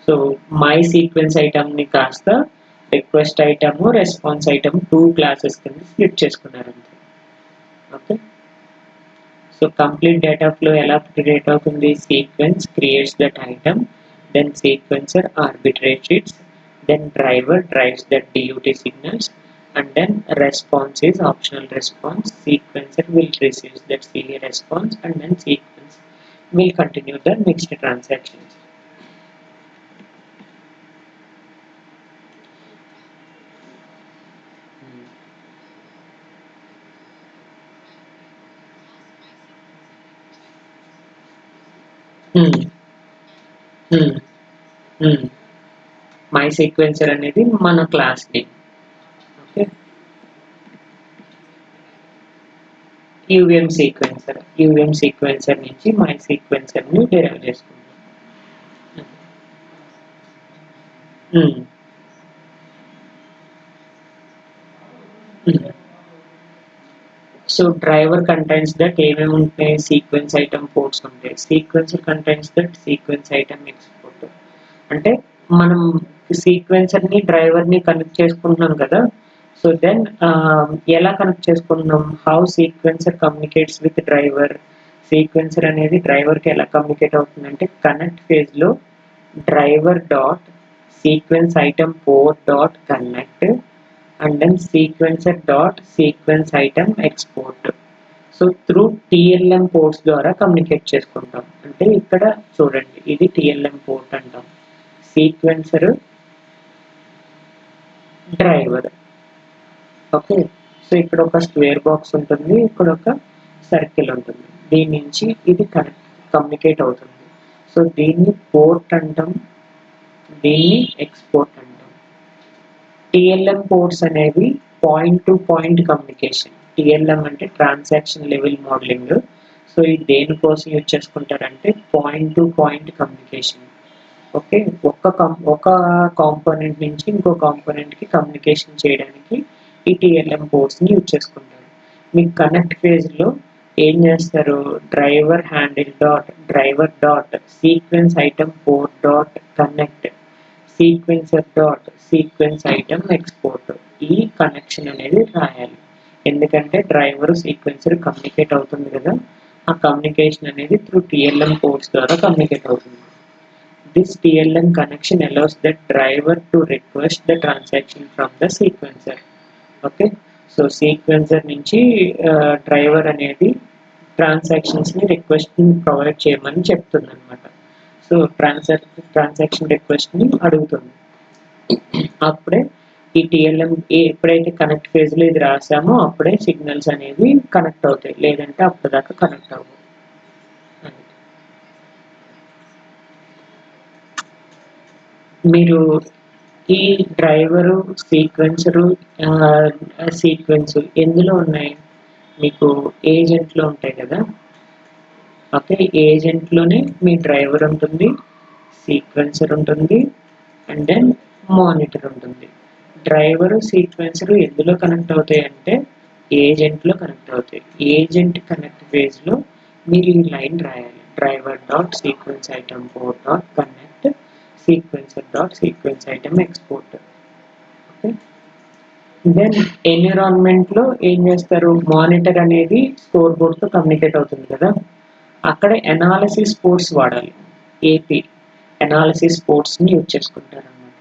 So my sequence ఐటమ్ని కాస్త request item response item two classes కింద split చేసుకున్నారు అంతే. Okay, so complete data flow ఎలా create అవుతుంది, sequence creates that item, then sequencer arbitrates its, then driver drives that DUT signals, and then response is optional response. Sequencer will receive that CA response and then sequence will continue the next transactions. My sequencer అనేది మన class name. Okay, యూవిఎం sequencer నుంచి my సీక్వెన్సర్ని derive చేసుకుంటాం. So driver contains that ఏమేమి ఉంటాయి, sequence item ports ఉంటాయి, sequencer contains that sequence item export. అంటే మనం సీక్వెన్సర్ని డ్రైవర్ని కనెక్ట్ చేసుకుంటున్నాం కదా, సో దెన్ ఎలా కనెక్ట్ చేసుకుంటున్నాం, how sequencer communicates with driver. Sequencer అనేది డ్రైవర్కి ఎలా కమ్యూనికేట్ అవుతుందంటే కనెక్ట్ ఫేజ్లో driver dot sequence item port dot connect and then sequencer dot sequence item export. So through TLM ports ద్వారా కమ్యూనికేట్ చేసుకుంటాం. అంటే ఇక్కడ చూడండి, ఇది TLM పోర్ట్ అంటాం, సీక్వెన్సర్ డ్రైవర్. ఓకే, సో ఇక్కడ ఒక స్క్వేర్ బాక్స్ ఉంటుంది, ఇక్కడ ఒక సర్కిల్ ఉంటుంది, దీని నుంచి ఇది కమ్యూనికేట్ అవుతుంది. సో దీన్ని పోర్ట్ అంటాం, దీన్ని ఎక్స్పోర్ట్ అంటాం. టిఎల్ఎం పోర్ట్స్ అనేవి point to point communication. TLM అంటే ట్రాన్సాక్షన్ లెవెల్ మోడలింగ్. సో ఇది దేనికోసం యూజ్ చేసుకుంటారంటే point to point communication. Okay, ఒక కాంపోనెంట్ నుంచి ఇంకో కాంపోనెంట్కి కమ్యూనికేషన్ చేయడానికి ఈ టిఎల్ఎం పోర్ట్స్ని యూజ్ చేసుకుంటారు. మీకు కనెక్ట్ ఫేజ్లో ఏం చేస్తారు, driver dot sequence item port dot connect sequence item export. ఈ కనెక్షన్ అనేది రాయాలి, ఎందుకంటే డ్రైవర్ సీక్వెన్సర్ కమ్యూనికేట్ అవుతుంది కదా, ఆ కమ్యూనికేషన్ అనేది త్రూ టిఎల్ఎం పోర్ట్స్ ద్వారా కమ్యూనికేట్ అవుతుంది. This TLM connection allows the driver to request the transaction from the sequencer. Okay, so sequencer నుంచి డ్రైవర్ అనేది ట్రాన్సాక్షన్స్ని రిక్వెస్ట్ని ప్రొవైడ్ చేయమని చెప్తుంది అనమాట. సో ట్రాన్సాక్షన్ రిక్వెస్ట్ని అడుగుతుంది. అప్పుడే ఈ టిఎల్ఎం ఎప్పుడైతే కనెక్ట్ ఫేజ్లో ఇది రాసామో అప్పుడే సిగ్నల్స్ అనేవి కనెక్ట్ అవుతాయి, లేదంటే అప్పటిదాకా కనెక్ట్ అవ్వవు. మీరు ఈ డ్రైవరు సీక్వెన్స్ ఎందులో ఉన్నాయి, మీకు ఏజెంట్లో ఉంటాయి కదా. ఓకే, ఏజెంట్లోనే మీ డ్రైవర్ ఉంటుంది, సీక్వెన్సర్ ఉంటుంది, అండ్ దెన్ మానిటర్ ఉంటుంది. డ్రైవరు సీక్వెన్సర్ ఎందులో కనెక్ట్ అవుతాయి అంటే ఏజెంట్లో కనెక్ట్ అవుతాయి. ఏజెంట్ కనెక్ట్ ఫేజ్లో మీరు ఈ లైన్ రాయాలి, driver dot sequence item port dot connect sequence item export. Okay, then ఎన్విరాన్మెంట్లో ఏం చేస్తారు, మానిటర్ అనేది స్కోర్ బోర్డ్తో కమ్యూనికేట్ అవుతుంది కదా, అక్కడ ఎనాలిసిస్ పోర్ట్స్ వాడాలి. ఏపీ ఎనాలిసిస్ పోర్ట్స్ని యూజ్ చేసుకుంటారు అన్నమాట.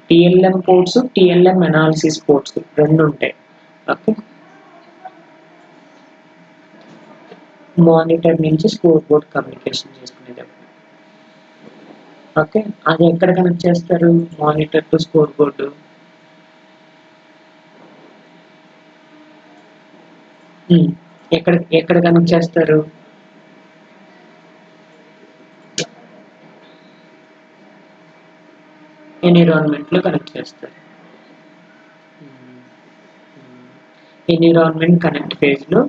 TLM ports, TLM analysis ports రెండు ఉంటాయి. ఓకే, మానిటర్ నుంచి స్కోర్ బోర్డ్ కమ్యూనికేషన్ చేసుకునేటప్పుడు. ఓకే, అది ఎక్కడ కనెక్ట్ చేస్తారు, మానిటర్ టు స్కోర్ బోర్డు. ఎక్కడ కనెక్ట్ చేస్తారు, ఎన్విరాన్మెంట్లో కనెక్ట్ చేస్తారు. ఎన్విరాన్మెంట్ కనెక్ట్ ఫేజ్లో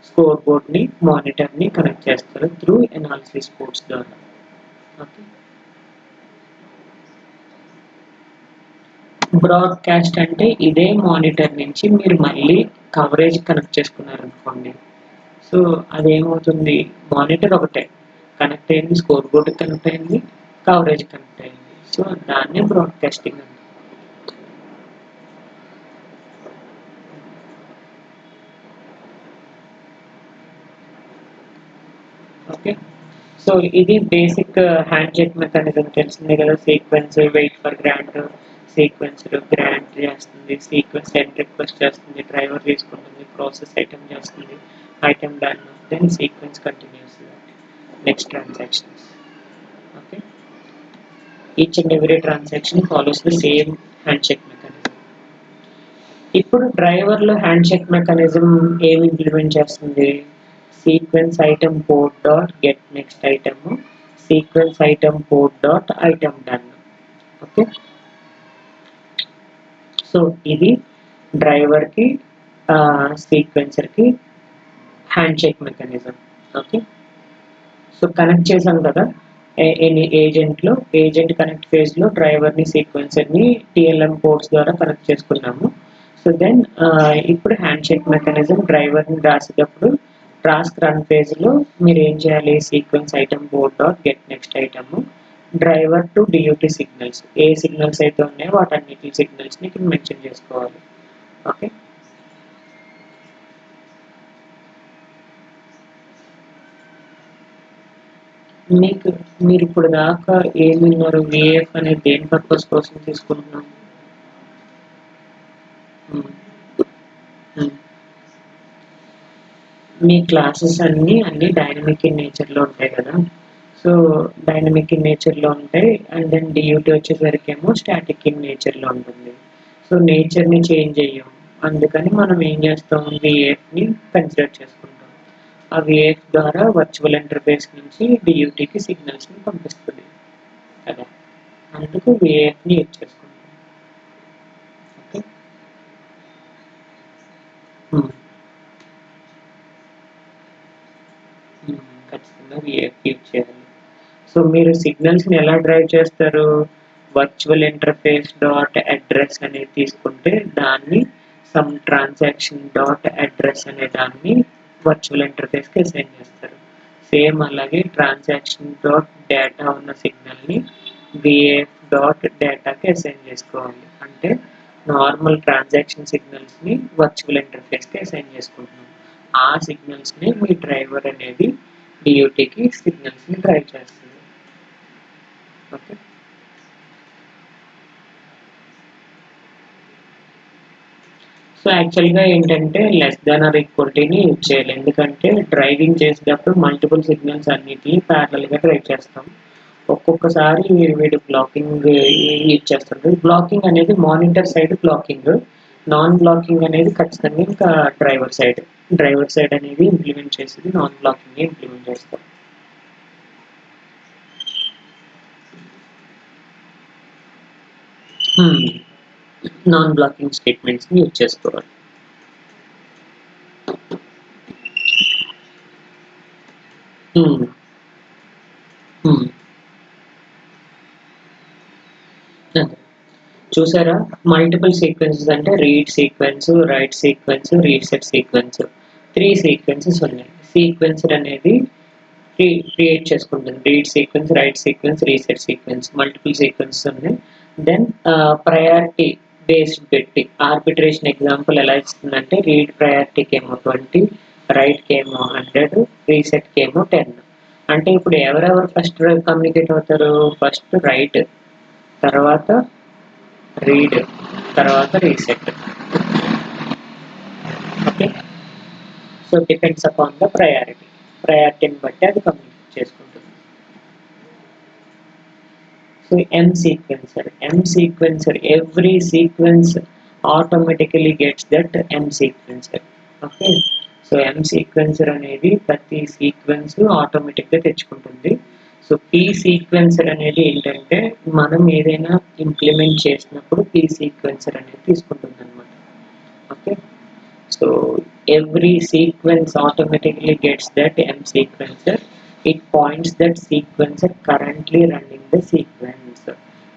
స్కోర్ బోర్డ్ని మానిటర్ని కనెక్ట్ చేస్తారు త్రూ ఎనాలిసిస్ పోర్ట్స్ ద్వారా. ఓకే, బ్రాడ్కాస్ట్ అంటే ఇదే మానిటర్ నుంచి మీరు మళ్ళీ కవరేజ్ కనెక్ట్ చేసుకున్నారనుకోండి, సో అదేమవుతుంది, మానిటర్ ఒకటే కనెక్ట్ అయింది, స్కోర్ బోర్డ్ కనెక్ట్ అయింది, కవరేజ్ కనెక్ట్ అయింది. సో దాన్నే బ్రాడ్కాస్టింగ్ అండి. ఓకే, సో ఇది బేసిక్ హ్యాండ్ చెక్ మెకానిజం తెలిసిందే కదా. Sequence wait for grant, sequence grant చేస్తుంది, సీక్వెన్స్ ఎండ్ రిక్వెస్ట్ చేస్తుంది, డ్రైవర్ తీసుకుంటుంది, ప్రాసెస్ ఐటమ్ చేస్తుంది, item done, then sequence continues next transactions. Okay, each and every transaction follows the same hand check mechanism. ఇప్పుడు డ్రైవర్లో hand check mechanism ఏమి implement చేస్తుంది, sequence item port dot get next item, sequence item port dot item done. Okay, so ఇది డ్రైవర్కి సీక్వెన్సర్కి hand check mechanism. Okay, so connect చేసాం కదా agent connect ఫేజ్లో డ్రైవర్ని సీక్వెన్సర్ని టిఎల్ఎం పోర్ట్స్ ద్వారా కనెక్ట్ చేసుకున్నాము. సో దెన్ ఇప్పుడు హ్యాండ్ షేక్ మెకానిజం డ్రైవర్ని రాసేటప్పుడు టాస్క్ రన్ ఫేజ్లో మీరు ఏం చేయాలి, sequence item port dot get next item driver to DUT signals, ఏ సిగ్నల్స్ అయితే ఉన్నాయో వాటన్నిటి సిగ్నల్స్ని ఇక్కడ మెన్షన్ చేసుకోవాలి. ఓకే, మీరు ఇప్పుడు దాకా ఏమి విన్నారు, విఏఎఫ్ అనేది దేని పర్పస్ కోసం తీసుకుంటున్నాం. మీ క్లాసెస్ అన్నీ డైనమిక్ ఇన్ నేచర్లో ఉంటాయి కదా. సో డైనమిక్ ఇన్ నేచర్లో ఉంటాయి, అండ్ దెన్ డియూటీ వచ్చేసరికి ఏమో స్టాటిక్ ఇన్ నేచర్లో ఉంటుంది. సో నేచర్ని చేంజ్ చేయం, అందుకని మనం ఏం చేస్తాం, విఏఎఫ్ని కన్సిడర్ చేసుకుంటాం. ఆ విఏఎఫ్ ద్వారా వర్చువల్ ఇంటర్ఫేస్ నుంచి డియూటీకి సిగ్నల్స్ని పంపిస్తుంది కదా, అందుకు విఏఎఫ్ని యూజ్ చేసుకుంటాం. ఉన్న VF యూజ్ చేయాలి. సో మీరు సిగ్నల్స్ని ఎలా డ్రైవ్ చేస్తారు? వర్చువల్ ఇంటర్ఫేస్ డాట్ అడ్రస్ అనేది తీసుకుంటే దాన్ని సమ్ ట్రాన్సాక్షన్ డాట్ అడ్రస్ అనే దాన్ని వర్చువల్ ఇంటర్ఫేస్కి అసైన్ చేస్తారు. సేమ్ అలాగే ట్రాన్సాక్షన్ డాట్ డేటా ఉన్న సిగ్నల్ని VF డాట్ డేటాకి అసైన్ చేసుకోవాలి. అంటే నార్మల్ ట్రాన్సాక్షన్ సిగ్నల్స్ని వర్చువల్ ఇంటర్ఫేస్కి అసైన్ చేసుకుంటున్నాం. ఆ సిగ్నల్స్ని మీ డ్రైవర్ అనేది DUTకి సిగ్నల్స్ని డ్రైవ్ చేస్తుంది. ఓకే. సో యాక్చువల్గా ఏంటంటే లెస్ దాన్ ఆర్ ఈక్వల్ టీని యూజ్ చేయాలి. ఎందుకంటే డ్రైవింగ్ చేసేటప్పుడు మల్టిపుల్ సిగ్నల్స్ అన్నిటిని ప్యారలల్గా డ్రైవ్ చేస్తాం. ఒక్కొక్కసారి వీడు బ్లాకింగ్ యూజ్ చేస్తాడు. బ్లాకింగ్ అనేది monitor side blocking, non blocking అనేది ఖచ్చితంగా ఇంకా డ్రైవర్ సైడ్ అనేది ఇంప్లిమెంట్ చేసేది నాన్ బ్లాకింగ్ ఇంప్లిమెంట్ చేస్తాం. నాన్ బ్లాకింగ్ స్టేట్మెంట్స్ని యూజ్ చేసుకోవాలి. చూసారా, మల్టిపుల్ సీక్వెన్సెస్ అంటే read sequence, right sequence, reset sequence, 3 sequences ఉన్నాయి. సీక్వెన్సర్ అనేది క్రియేట్ చేసుకుంటుంది. Read sequence, right sequence, reset sequence, multiple sequences ఉన్నాయి. దెన్ ప్రయారిటీ బేస్డ్ పెట్టి ఆర్బిట్రేషన్ ఎగ్జాంపుల్ ఎలా ఇస్తుందంటే రీడ్ ప్రయారిటీకి ఏమో 20, రైట్కి ఏమో 100, రీసెట్కి ఏమో 10. అంటే ఇప్పుడు ఎవరెవరు ఫస్ట్ కమ్యూనికేట్ అవుతారు? ఫస్ట్ రైట్, తర్వాత రీడ్, తర్వాత reset. Okay. So depends upon the ప్రయారిటీని బట్టి అది కమ్యూనికేట్ చేసుకుంటుంది. So M sequencer, every sequence automatically gets that M sequencer. Okay. So M sequencer అనేది ప్రతి సీక్వెన్స్ ఆటోమేటిక్గా తెచ్చుకుంటుంది. సో P sequencer అనేది ఏంటంటే మనం ఏదైనా ఇంప్లిమెంట్ చేసినప్పుడు P sequencer అనేది తీసుకుంటుంది అనమాట. Okay. So every sequence automatically gets that M sequencer. It points that sequencer currently running the sequence.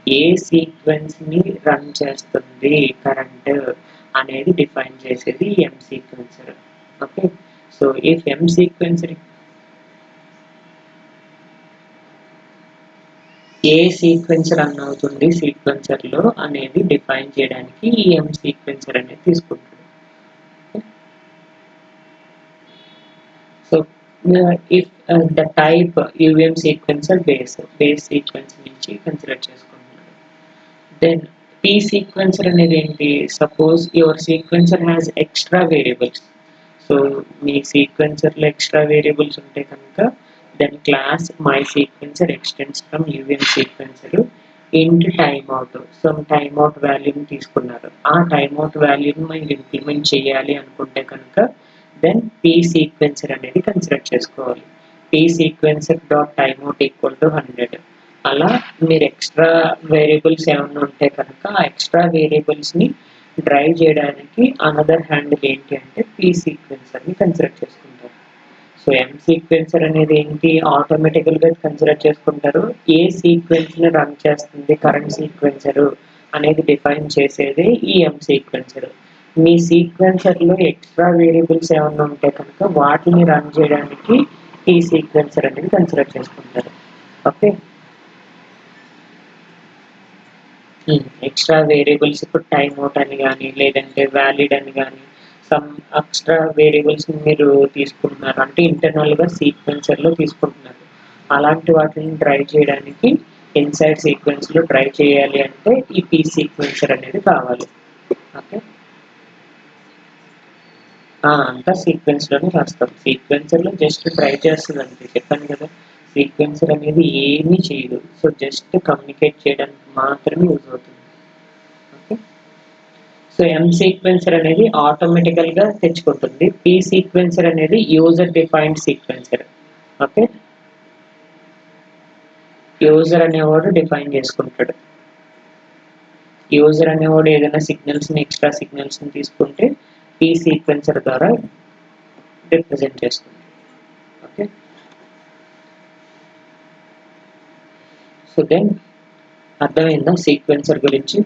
ఏ సీక్వెన్స్ని రన్ చేస్తుంది కరెంట్ అనేది డిఫైన్ చేసేది M sequencer. Okay. So if M sequencer ఏ సీక్వెన్స్ రన్ అవుతుంది సీక్వెన్సర్లో అనేది డిఫైన్ చేయడానికి ఈ M sequencer అనేది తీసుకుంటుంది. So if the type UVM sequencer base sequence నుంచి కన్సిడర్ చేసుకుంటున్నాడు. దెన్ P sequencer అనేది ఏంటి? Suppose your sequencer has extra variables. So మీ సీక్వెన్సర్లో ఎక్స్ట్రా వేరియబుల్స్ ఉంటే కనుక then class my sequencer extends from UVM sequencer int timeout. Some timeout వాల్యూని తీసుకున్నారు. ఆ టైమ్ అవుట్ వాల్యూని మనం ఇంప్లిమెంట్ చేయాలి అనుకుంటే కనుక దెన్ P sequencer అనేది కన్సిడర్ చేసుకోవాలి. P sequencer dot time out equal to 100. అలా మీరు ఎక్స్ట్రా వేరియబుల్స్ ఏమైనా ఉంటే కనుక ఆ ఎక్స్ట్రా వేరియబుల్స్ని డ్రైవ్ చేయడానికి అనదర్ హ్యాండిల్ ఏంటి అంటే P sequencerని కన్సిడర్ చేసుకుంటారు. సో M sequencer అనేది ఏంటి? ఆటోమేటికల్గా కన్సిడర్ చేసుకుంటారు. ఏ సీక్వెన్స్ని రన్ చేస్తుంది కరెంట్ సీక్వెన్సర్ అనేది డిఫైన్ చేసేదే ఈ M sequencer. మీ సీక్వెన్సర్లో ఎక్స్ట్రా వేరియబుల్స్ ఏమైనా ఉంటే కనుక వాటిని రన్ చేయడానికి ఈ సీక్వెన్సర్ అనేది కన్సిడర్ చేసుకుంటారు. ఓకే. ఎక్స్ట్రా వేరియబుల్స్ ఇప్పుడు టైమ్ అవుట్ అని కానీ లేదంటే వ్యాలిడ్ అని కానీ సమ్ ఎక్స్ట్రా వేరియబుల్స్ని మీరు తీసుకుంటున్నారు అంటే ఇంటర్నల్గా సీక్వెన్సర్లో తీసుకుంటున్నారు. అలాంటి వాటిని డ్రైవ్ చేయడానికి ఇన్సైడ్ సీక్వెన్స్లో డ్రైవ్ చేయాలి అంటే ఈ P sequencer అనేది కావాలి. ఓకే. అంతా సీక్వెన్స్లోనే రాస్తాం. సీక్వెన్సర్లో జస్ట్ డ్రైవ్ చేస్తుంది అంతే. చెప్పాను కదా, సీక్వెన్సర్ అనేది ఏమీ చేయదు. సో జస్ట్ కమ్యూనికేట్ చేయడానికి మాత్రమే యూజ్ అవుతుంది. ఓకే. సో M sequencer అనేది ఆటోమేటికల్గా తెచ్చుకుంటుంది. P sequencer అనేది user defined sequencer. Okay. User అనేవాడు డిఫైన్ చేసుకుంటాడు. యూజర్ అనేవాడు ఏదైనా సిగ్నల్స్ని ఎక్స్ట్రా సిగ్నల్స్ని తీసుకుంటే P sequencer ద్వారా రిప్రజెంట్ చేస్తుంది. ఓకే. సో దెన్ అర్థమైందా సీక్వెన్సర్ గురించి?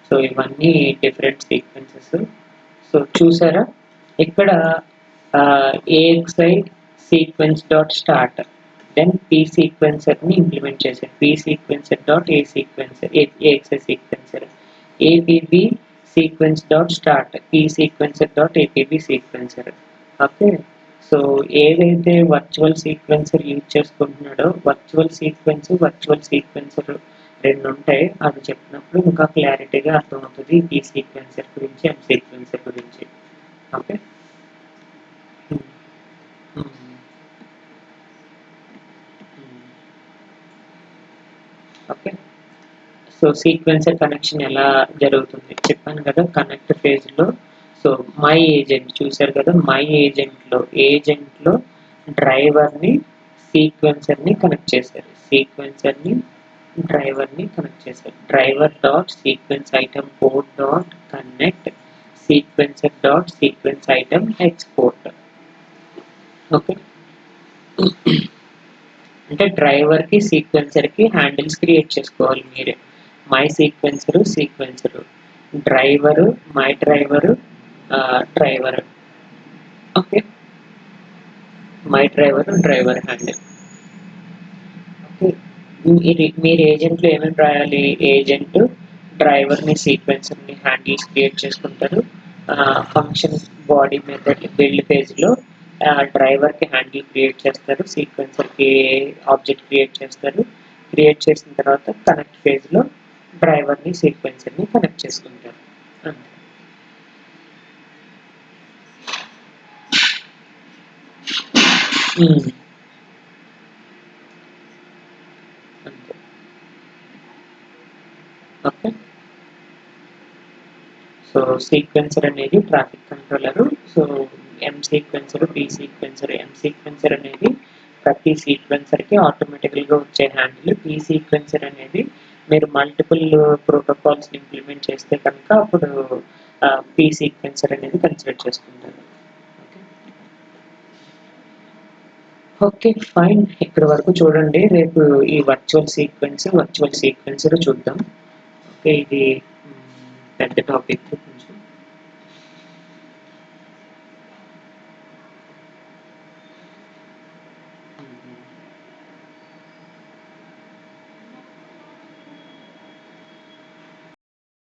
సో ఇవన్నీ డిఫరెంట్ సీక్వెన్సెస్. సో చూసారా ఇక్కడ AXI sequence dot start, then P సీక్వెన్సర్ని ఇంప్లిమెంట్ చేశారు. P sequencer dot A sequencer, AXI sequencer, APB sequence dot start, P sequencer dot APB sequencer. Okay, so ఏదైతే virtual sequencer use చేసుకుంటున్నాడో virtual sequencer రెండు ఉంటాయి. అది చెప్పినప్పుడు ఇంకా క్లారిటీగా అర్థమవుతుంది ఈ సీక్వెన్సర్ గురించి, M సీక్వెన్సర్ గురించి. Okay, okay. So sequencer connection ఎలా జరుగుతుంది చెప్పాను కదా, కనెక్ట్ ఫేజ్లో. సో మై ఏజెంట్ చూసారు కదా, మై ఏజెంట్లో డ్రైవర్ని సీక్వెన్సర్ని కనెక్ట్ చేశారు, driver dot sequence item port dot connect sequencer dot sequence item export. Okay, అంటే డ్రైవర్కి సీక్వెన్సర్కి హ్యాండిల్స్ క్రియేట్ చేసుకోవాలి మీరే. My sequencer driver, my driver, okay, my driver handle. Okay, మీరు ఏజెంట్లో ఏమేమి రాయాలి, ఏజెంట్ డ్రైవర్ని సీక్వెన్సర్ని హ్యాండిల్స్ క్రియేట్ చేసుకుంటారు. ఫంక్షన్ బాడీ మెథడ్ బిల్డ్ పేజ్లో డ్రైవర్కి హ్యాండిల్ క్రియేట్ చేస్తారు, సీక్వెన్సర్కి ఆబ్జెక్ట్ క్రియేట్ చేస్తారు. క్రియేట్ చేసిన తర్వాత కనెక్ట్ ఫేజ్లో డ్రైవర్ని సీక్వెన్సర్ని కనెక్ట్ చేసుకుంటారు. అంతే. అంతే. ఓకే, సో సీక్వెన్సర్ అనేది traffic controller. So M sequencer, P sequencer. M sequencer అనేది ప్రతి సీక్వెన్సర్కి ఆటోమేటికల్గా వచ్చే హ్యాండిల్. P సీక్వెన్సర్ అనేది మీరు మల్టిపుల్ ప్రోటోకాల్స్ ఇంప్లిమెంట్ చేస్తే కనుక అప్పుడు P సీక్వెన్సర్ అనేది కన్సిడర్ చేసుకుంటారు. ఓకే ఫైన్, ఇక్కడ వరకు చూడండి. రేపు ఈ వర్చువల్ సీక్వెన్సర్ చూద్దాం. ఓకే, ఇది పెద్ద టాపిక్.